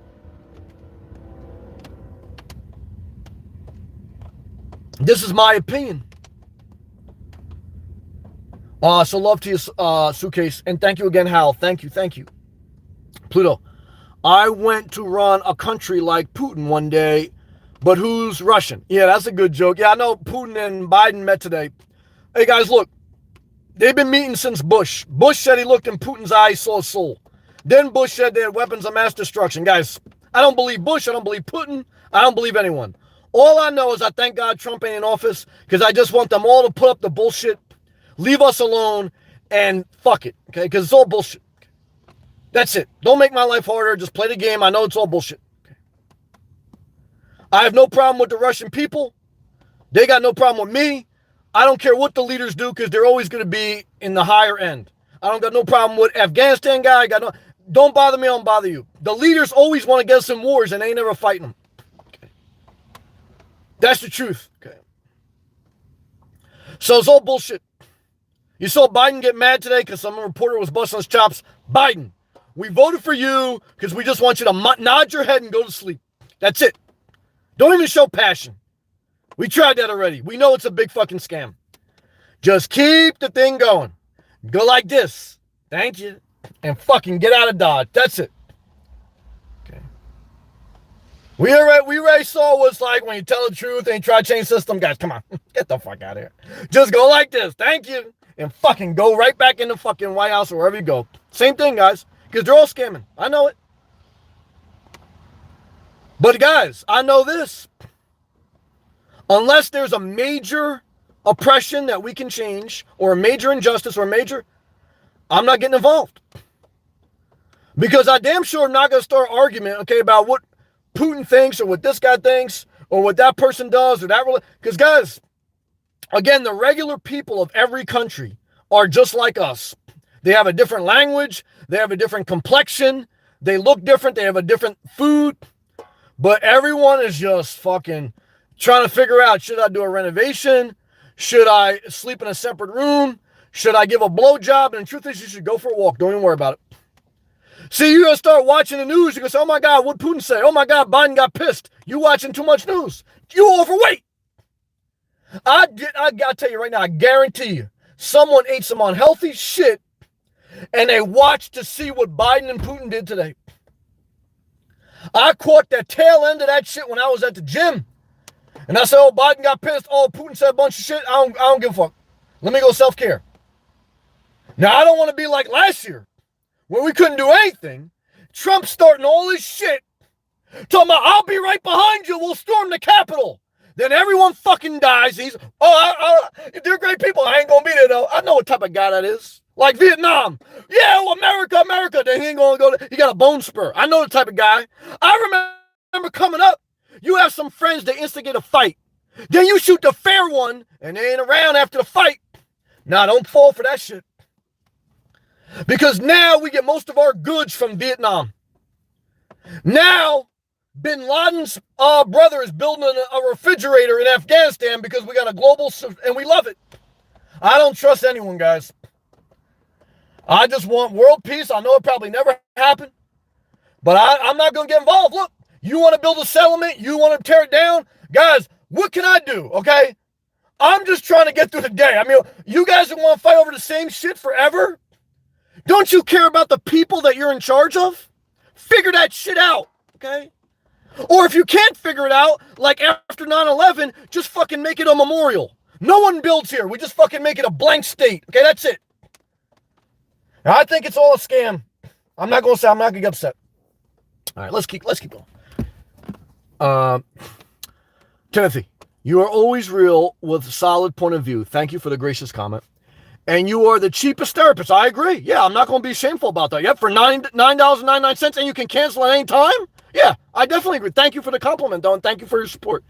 Speaker 1: This is my opinion. So love to you, Suitcase. And thank you again, Hal. Thank you. Pluto. I went to run a country like Putin one day, but who's Russian? Yeah, that's a good joke. Yeah, I know Putin and Biden met today. Hey, guys, look. They've been meeting since Bush. Bush said he looked in Putin's eyes, saw a soul. Then Bush said they had weapons of mass destruction. Guys, I don't believe Bush. I don't believe Putin. I don't believe anyone. All I know is I thank God Trump ain't in office because I just want them all to put up the bullshit, leave us alone, and fuck it, okay? Because it's all bullshit. That's it. Don't make my life harder. Just play the game. I know it's all bullshit. Okay. I have no problem with the Russian people. They got no problem with me. I don't care what the leaders do because they're always going to be in the higher end. I don't got no problem with Afghanistan guy. Don't bother me. I don't bother you. The leaders always want to get us in wars and they ain't never fighting them. Okay. That's the truth. Okay. So it's all bullshit. You saw Biden get mad today because some reporter was busting his chops. Biden, we voted for you because we just want you to nod your head and go to sleep. That's it. Don't even show passion. We tried that already. We know it's a big fucking scam. Just keep the thing going. Go like this. Thank you. And fucking get out of Dodge. That's it. Okay. We already saw what's like when you tell the truth and you try to change the system. Guys, come on. Get the fuck out of here. Just go like this. Thank you. And fucking go right back in the fucking White House or wherever you go. Same thing, guys. Because they're all scamming. I know it. But guys, I know this. Unless there's a major oppression that we can change, or a major injustice, or a major, I'm not getting involved. Because I damn sure am not going to start an argument, okay, about what Putin thinks, or what this guy thinks, or what that person does, or that. Because guys, again, the regular people of every country are just like us. They have a different language. They have a different complexion. They look different. They have a different food. But everyone is just fucking trying to figure out, should I do a renovation? Should I sleep in a separate room? Should I give a blowjob? And the truth is, you should go for a walk. Don't even worry about it. See, you're going to start watching the news. You're going to say, oh my God, what'd Putin say? Oh my God, Biden got pissed. You watching too much news. You overweight. I got to tell you right now, I guarantee you, someone ate some unhealthy shit and they watched to see what Biden and Putin did today. I caught the tail end of that shit when I was at the gym. And I said, oh, Biden got pissed. Oh, Putin said a bunch of shit. I don't give a fuck. Let me go self-care. Now, I don't want to be like last year when we couldn't do anything. Trump starting all this shit. Talking about, I'll be right behind you. We'll storm the Capitol. Then everyone fucking dies. They're great people. I ain't going to be there, though. I know what type of guy that is. Like Vietnam. Yeah, well, America. Then he ain't going to go there. He got a bone spur. I know the type of guy. I remember coming up. You have some friends that instigate a fight. Then you shoot the fair one, and they ain't around after the fight. Nah, don't fall for that shit. Because now we get most of our goods from Vietnam. Now, Bin Laden's brother is building a refrigerator in Afghanistan because we got a global, and we love it. I don't trust anyone, guys. I just want world peace. I know it probably never happened, but I'm not going to get involved. Look. You want to build a settlement? You want to tear it down? Guys, what can I do, okay? I'm just trying to get through the day. I mean, you guys want to fight over the same shit forever? Don't you care about the people that you're in charge of? Figure that shit out, okay? Or if you can't figure it out, like after 9/11, just fucking make it a memorial. No one builds here. We just fucking make it a blank state. Okay, that's it. Now, I think it's all a scam. I'm not going to get upset. All right, let's keep going. Timothy, you are always real with a solid point of view. Thank you for the gracious comment. And you are the cheapest therapist. I agree. Yeah, I'm not going to be shameful about that. Yep, for $9.99, and you can cancel at any time? Yeah, I definitely agree. Thank you for the compliment, though, and thank you for your support.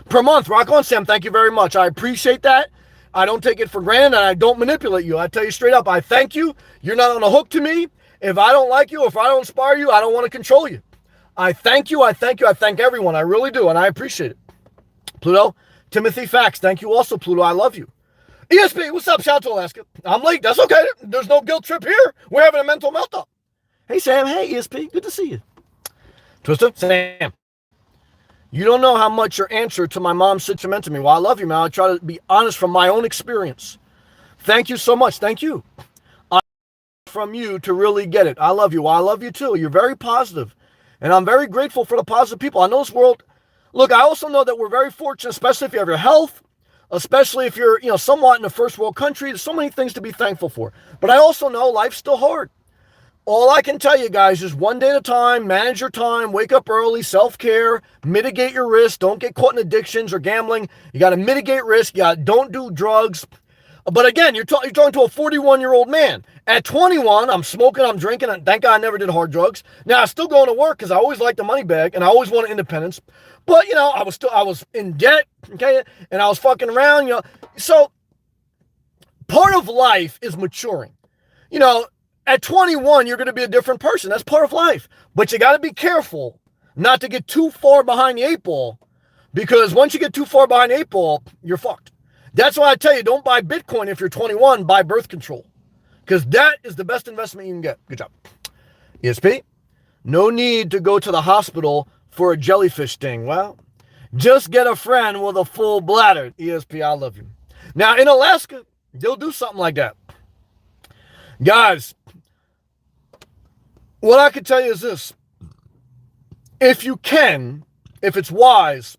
Speaker 1: Per month, rock on, Sam. Thank you very much. I appreciate that. I don't take it for granted, and I don't manipulate you. I tell you straight up, I thank you. You're not on the hook to me. If I don't like you, if I don't inspire you, I don't want to control you. I thank you. I thank you. I thank everyone. I really do, and I appreciate it. Pluto, Timothy Fax. Thank you also, Pluto. I love you. ESP, what's up? Shout out to Alaska. I'm late. That's okay. There's no guilt trip here. We're having a mental meltdown. Hey, Sam. Hey, ESP. Good to see you. Twister, Sam. You don't know how much your answer to my mom's situation meant to me. Well, I love you, man. I try to be honest from my own experience. Thank you so much. Thank you. From you to really get it. I love you. Well, I love you too. You're very positive. And I'm very grateful for the positive people. I know this world. Look, I also know that we're very fortunate, especially if you have your health, especially if you're, somewhat in a first world country. There's so many things to be thankful for. But I also know life's still hard. All I can tell you guys is one day at a time, manage your time, wake up early, self-care, mitigate your risk. Don't get caught in addictions or gambling. You got to mitigate risk. Don't do drugs. But again, you're talking to a 41-year-old man. At 21, I'm smoking, I'm drinking, and thank God I never did hard drugs. Now, I'm still going to work because I always liked the money bag, and I always wanted independence. But, I was in debt, okay, and I was fucking around, So, part of life is maturing. At 21, you're going to be a different person. That's part of life. But you got to be careful not to get too far behind the eight ball, because once you get too far behind the eight ball, you're fucked. That's why I tell you, don't buy Bitcoin if you're 21, buy birth control, because that is the best investment you can get. Good job. ESP, no need to go to the hospital for a jellyfish sting. Well, just get a friend with a full bladder. ESP, I love you. Now, in Alaska, they'll do something like that. Guys, what I can tell you is this. If it's wise,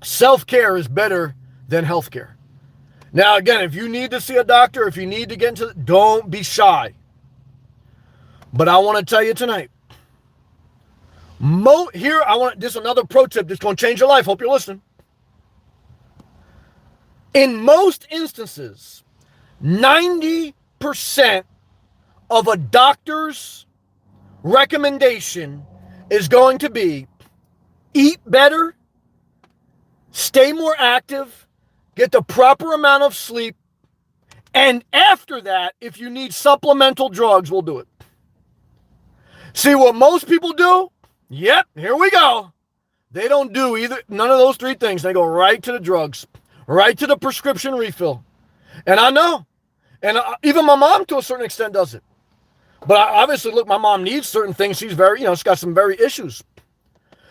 Speaker 1: self-care is better than healthcare. Now, again, if you need to see a doctor, if you need to get into it, don't be shy. But I want to tell you tonight, this is another pro tip that's going to change your life. Hope you're listening. In most instances, 90% of a doctor's recommendation is going to be eat better, stay more active, get the proper amount of sleep, and after that, if you need supplemental drugs, we'll do it. See what most people do? Yep, here we go. They don't do none of those three things. They go right to the drugs, right to the prescription refill. And I know. And even my mom, to a certain extent, does it. But obviously, look, my mom needs certain things. She's very, she's got some very issues.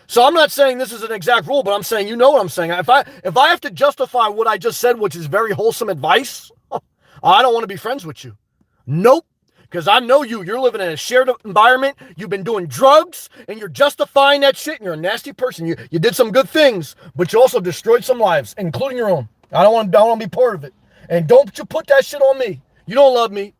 Speaker 1: So I'm not saying this is an exact rule, but I'm saying, you know what I'm saying. If I have to justify what I just said, which is very wholesome advice, I don't want to be friends with you. Nope. Because I know you're living in a shared environment. You've been doing drugs, and you're justifying that shit, and you're a nasty person. You did some good things, but you also destroyed some lives, including your own. I don't want to be part of it. And don't you put that shit on me. You don't love me.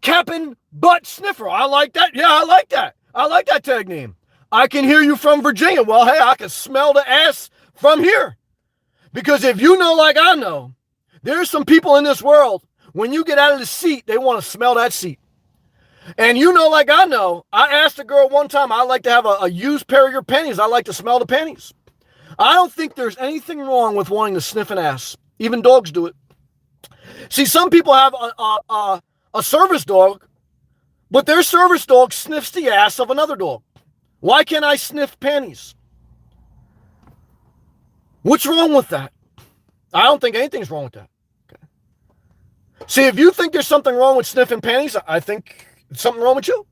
Speaker 1: Captain Butt Sniffer. I like that. Yeah, I like that. I like that tag name. I can hear you from Virginia. Well, hey, I can smell the ass from here. Because if you know like I know, there's some people in this world, when you get out of the seat, they want to smell that seat. And you know like I know, I asked a girl one time, I like to have a used pair of your panties. I like to smell the panties. I don't think there's anything wrong with wanting to sniff an ass. Even dogs do it. See, some people have a service dog, but their service dog sniffs the ass of another dog. Why can't I sniff panties? What's wrong with that? I don't think anything's wrong with that. Okay. See, if you think there's something wrong with sniffing panties, I think there's something wrong with you.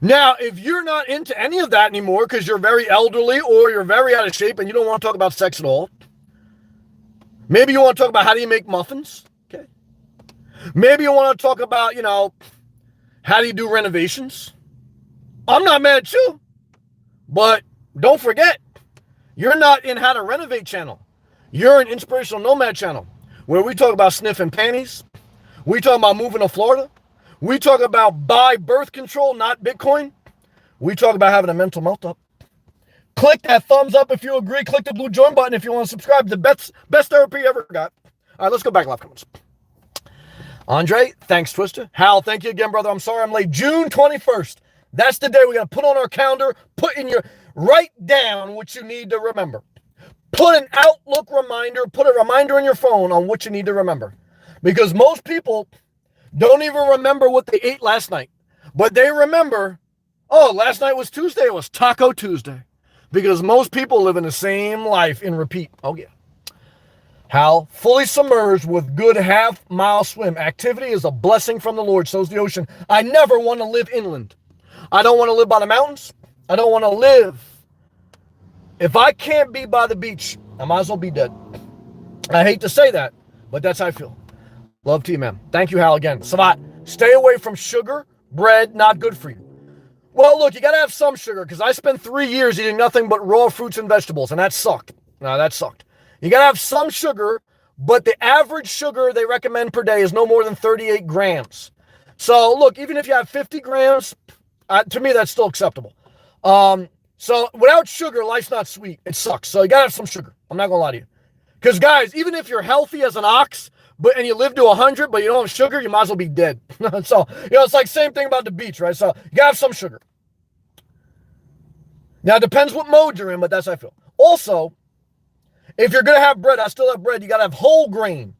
Speaker 1: Now, if you're not into any of that anymore because you're very elderly or you're very out of shape and you don't want to talk about sex at all, Maybe you want to talk about how do you make muffins. Okay. Maybe you want to talk about, how do you do renovations? I'm not mad at you, but don't forget, you're not in How to Renovate channel. You're an Inspirational Nomad channel where we talk about sniffing panties. We talk about moving to Florida. We talk about buy birth control, not Bitcoin. We talk about having a mental melt-up. Click that thumbs up if you agree. Click the blue join button if you want to subscribe. The best therapy you ever got. All right, let's go back live comments. Andre, thanks, Twister. Hal, thank you again, brother. I'm sorry I'm late. June 21st. That's the day we're going to put on our calendar. Write down what you need to remember. Put an Outlook reminder. Put a reminder on your phone on what you need to remember. Because most people don't even remember what they ate last night. But they remember, last night was Tuesday. It was Taco Tuesday. Because most people live in the same life in repeat. Oh, yeah. Hal, fully submerged with good half-mile swim. Activity is a blessing from the Lord, so's the ocean. I never want to live inland. I don't want to live by the mountains. I don't want to live. If I can't be by the beach, I might as well be dead. I hate to say that, but that's how I feel. Love to you, man. Thank you, Hal, again. Savat, stay away from sugar, bread, not good for you. Well, look, you got to have some sugar because I spent 3 years eating nothing but raw fruits and vegetables, and that sucked. No, that sucked. You got to have some sugar, but the average sugar they recommend per day is no more than 38 grams. So, look, even if you have 50 grams, to me, that's still acceptable. So, without sugar, life's not sweet. It sucks. So, you got to have some sugar. I'm not going to lie to you. Because, guys, even if you're healthy as an ox, and you live to 100, but you don't have sugar, you might as well be dead. So, it's like same thing about the beach, right? So, you got to have some sugar. Now, it depends what mode you're in, but that's how I feel. Also, if you're going to have bread, I still have bread, you got to have whole grain.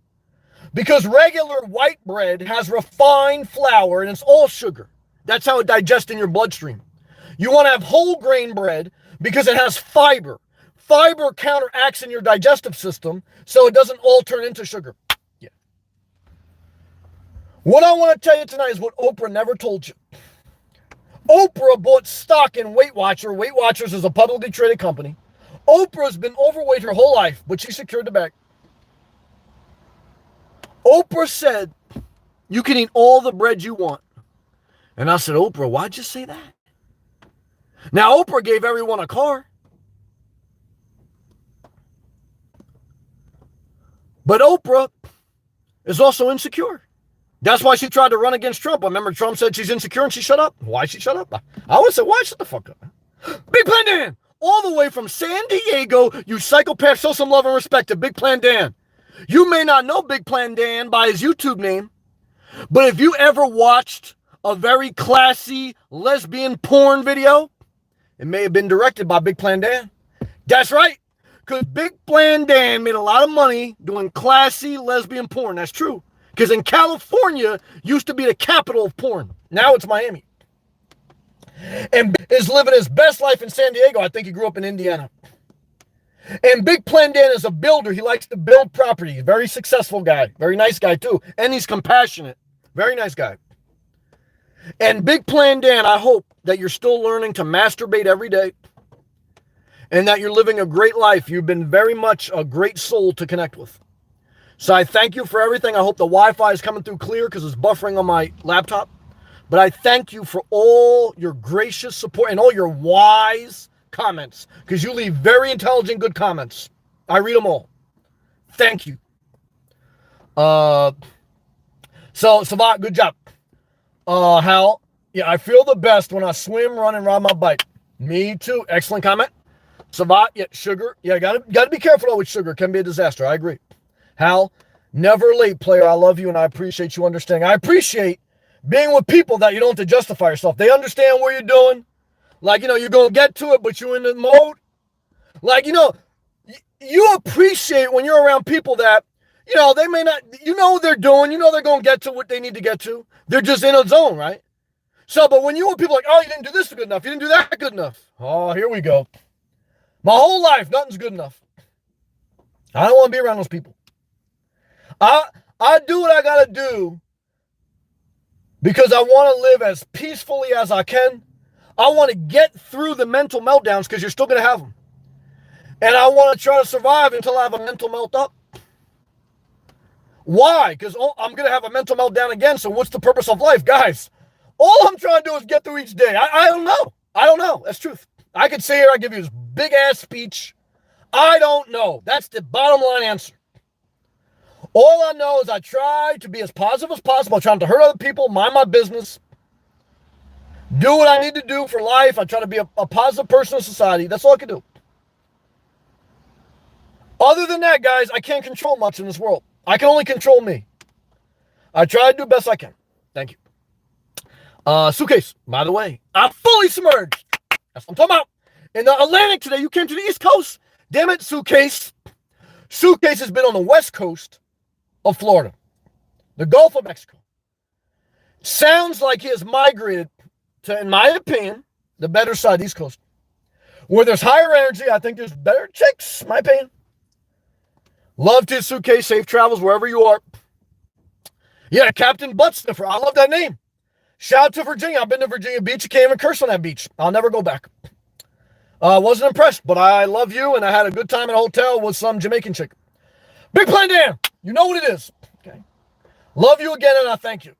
Speaker 1: Because regular white bread has refined flour, and it's all sugar. That's how it digests in your bloodstream. You want to have whole grain bread because it has fiber. Fiber counteracts in your digestive system, so it doesn't all turn into sugar. Yeah. What I want to tell you tonight is what Oprah never told you. Oprah bought stock in Weight Watcher. Weight Watchers is a publicly traded company. Oprah's been overweight her whole life, but she secured the bag. Oprah said, you can eat all the bread you want. And I said, Oprah, why'd you say that? Now, Oprah gave everyone a car. But Oprah is also insecure. That's why she tried to run against Trump. I remember Trump said she's insecure and she shut up. Why she shut up? I would say, why shut the fuck up? Big Plan Dan, all the way from San Diego, you psychopath, show some love and respect to Big Plan Dan. You may not know Big Plan Dan by his YouTube name, but if you ever watched a very classy lesbian porn video, it may have been directed by Big Plan Dan. That's right, because Big Plan Dan made a lot of money doing classy lesbian porn. That's true. Because in California used to be the capital of porn. Now it's Miami. And is living his best life in San Diego. I think he grew up in Indiana. And Big Plan Dan is a builder. He likes to build property. Very successful guy. Very nice guy too. And he's compassionate. Very nice guy. And Big Plan Dan, I hope that you're still learning to masturbate every day. And that you're living a great life. You've been very much a great soul to connect with. So I thank you for everything. I hope the Wi-Fi is coming through clear because it's buffering on my laptop. But I thank you for all your gracious support and all your wise comments because you leave very intelligent, good comments. I read them all. Thank you. So, Savat, good job. Hal, yeah, I feel the best when I swim, run, and ride my bike. Me too. Excellent comment. Savat, yeah, sugar. Yeah, gotta be careful with sugar. It can be a disaster. I agree. Hal, never late, player. I love you and I appreciate you understanding. I appreciate being with people that you don't have to justify yourself. They understand what you're doing. Like, you're going to get to it, but you're in the mode. Like, you appreciate when you're around people that, they may not, what they're doing. They're going to get to what they need to get to. They're just in a zone, right? So, but when you're with people like, oh, you didn't do this good enough. You didn't do that good enough. Oh, here we go. My whole life, nothing's good enough. I don't want to be around those people. I do what I got to do because I want to live as peacefully as I can. I want to get through the mental meltdowns because you're still going to have them. And I want to try to survive until I have a mental melt up. Why? Because I'm going to have a mental meltdown again. So what's the purpose of life? Guys, all I'm trying to do is get through each day. I don't know. I don't know. That's truth. I could sit here, I give you this big ass speech. I don't know. That's the bottom line answer. All I know is I try to be as positive as possible. I try not to hurt other people, mind my business, do what I need to do for life. I try to be a positive person in society. That's all I can do. Other than that, guys, I can't control much in this world. I can only control me. I try to do the best I can. Thank you. Suitcase, by the way, I'm fully submerged. That's what I'm talking about. In the Atlantic today, you came to the East Coast. Damn it, Suitcase. Suitcase has been on the West Coast of Florida, the Gulf of Mexico. Sounds like he has migrated to, in my opinion, the better side of the East Coast. Where there's higher energy, I think there's better chicks, my opinion. Love to Suitcase, safe travels wherever you are. Yeah, Captain Butt Sniffer, I love that name. Shout out to Virginia. I've been to Virginia Beach. You can't even curse on that beach. I'll never go back. Wasn't impressed, but I love you, and I had a good time at a hotel with some Jamaican chick. Big Plain Dan, you know what it is. Okay. Love you again, and I thank you.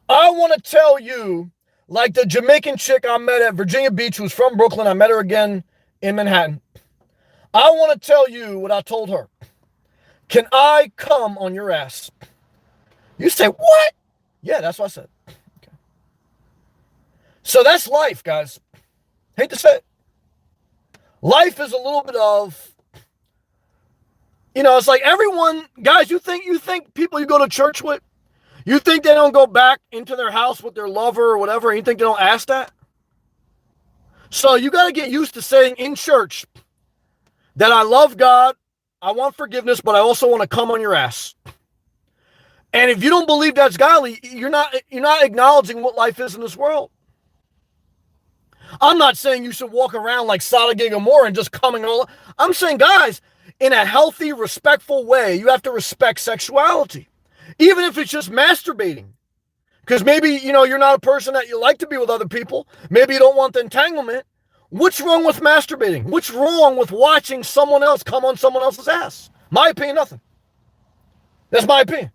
Speaker 1: I want to tell you, like the Jamaican chick I met at Virginia Beach, who's from Brooklyn. I met her again in Manhattan. I want to tell you what I told her. Can I come on your ass? You say, what? Yeah, that's what I said. Okay. So that's life, guys. Hate to say it. Life is a little bit of, it's like everyone, guys, you think people you go to church with, you think they don't go back into their house with their lover or whatever, and you think they don't ask that? So you got to get used to saying in church that I love God, I want forgiveness, but I also want to come on your ass. And if you don't believe that's godly, you're not acknowledging what life is in this world. I'm not saying you should walk around like Sodom and Gomorrah and just coming all. I'm saying, guys, in a healthy, respectful way, you have to respect sexuality. Even if it's just masturbating. Because maybe, you're not a person that you like to be with other people. Maybe you don't want the entanglement. What's wrong with masturbating? What's wrong with watching someone else come on someone else's ass? My opinion, nothing. That's my opinion.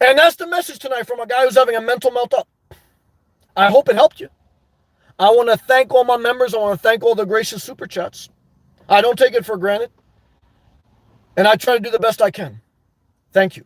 Speaker 1: And that's the message tonight from a guy who's having a mental meltdown. I hope it helped you. I want to thank all my members. I want to thank all the gracious super chats. I don't take it for granted. And I try to do the best I can. Thank you.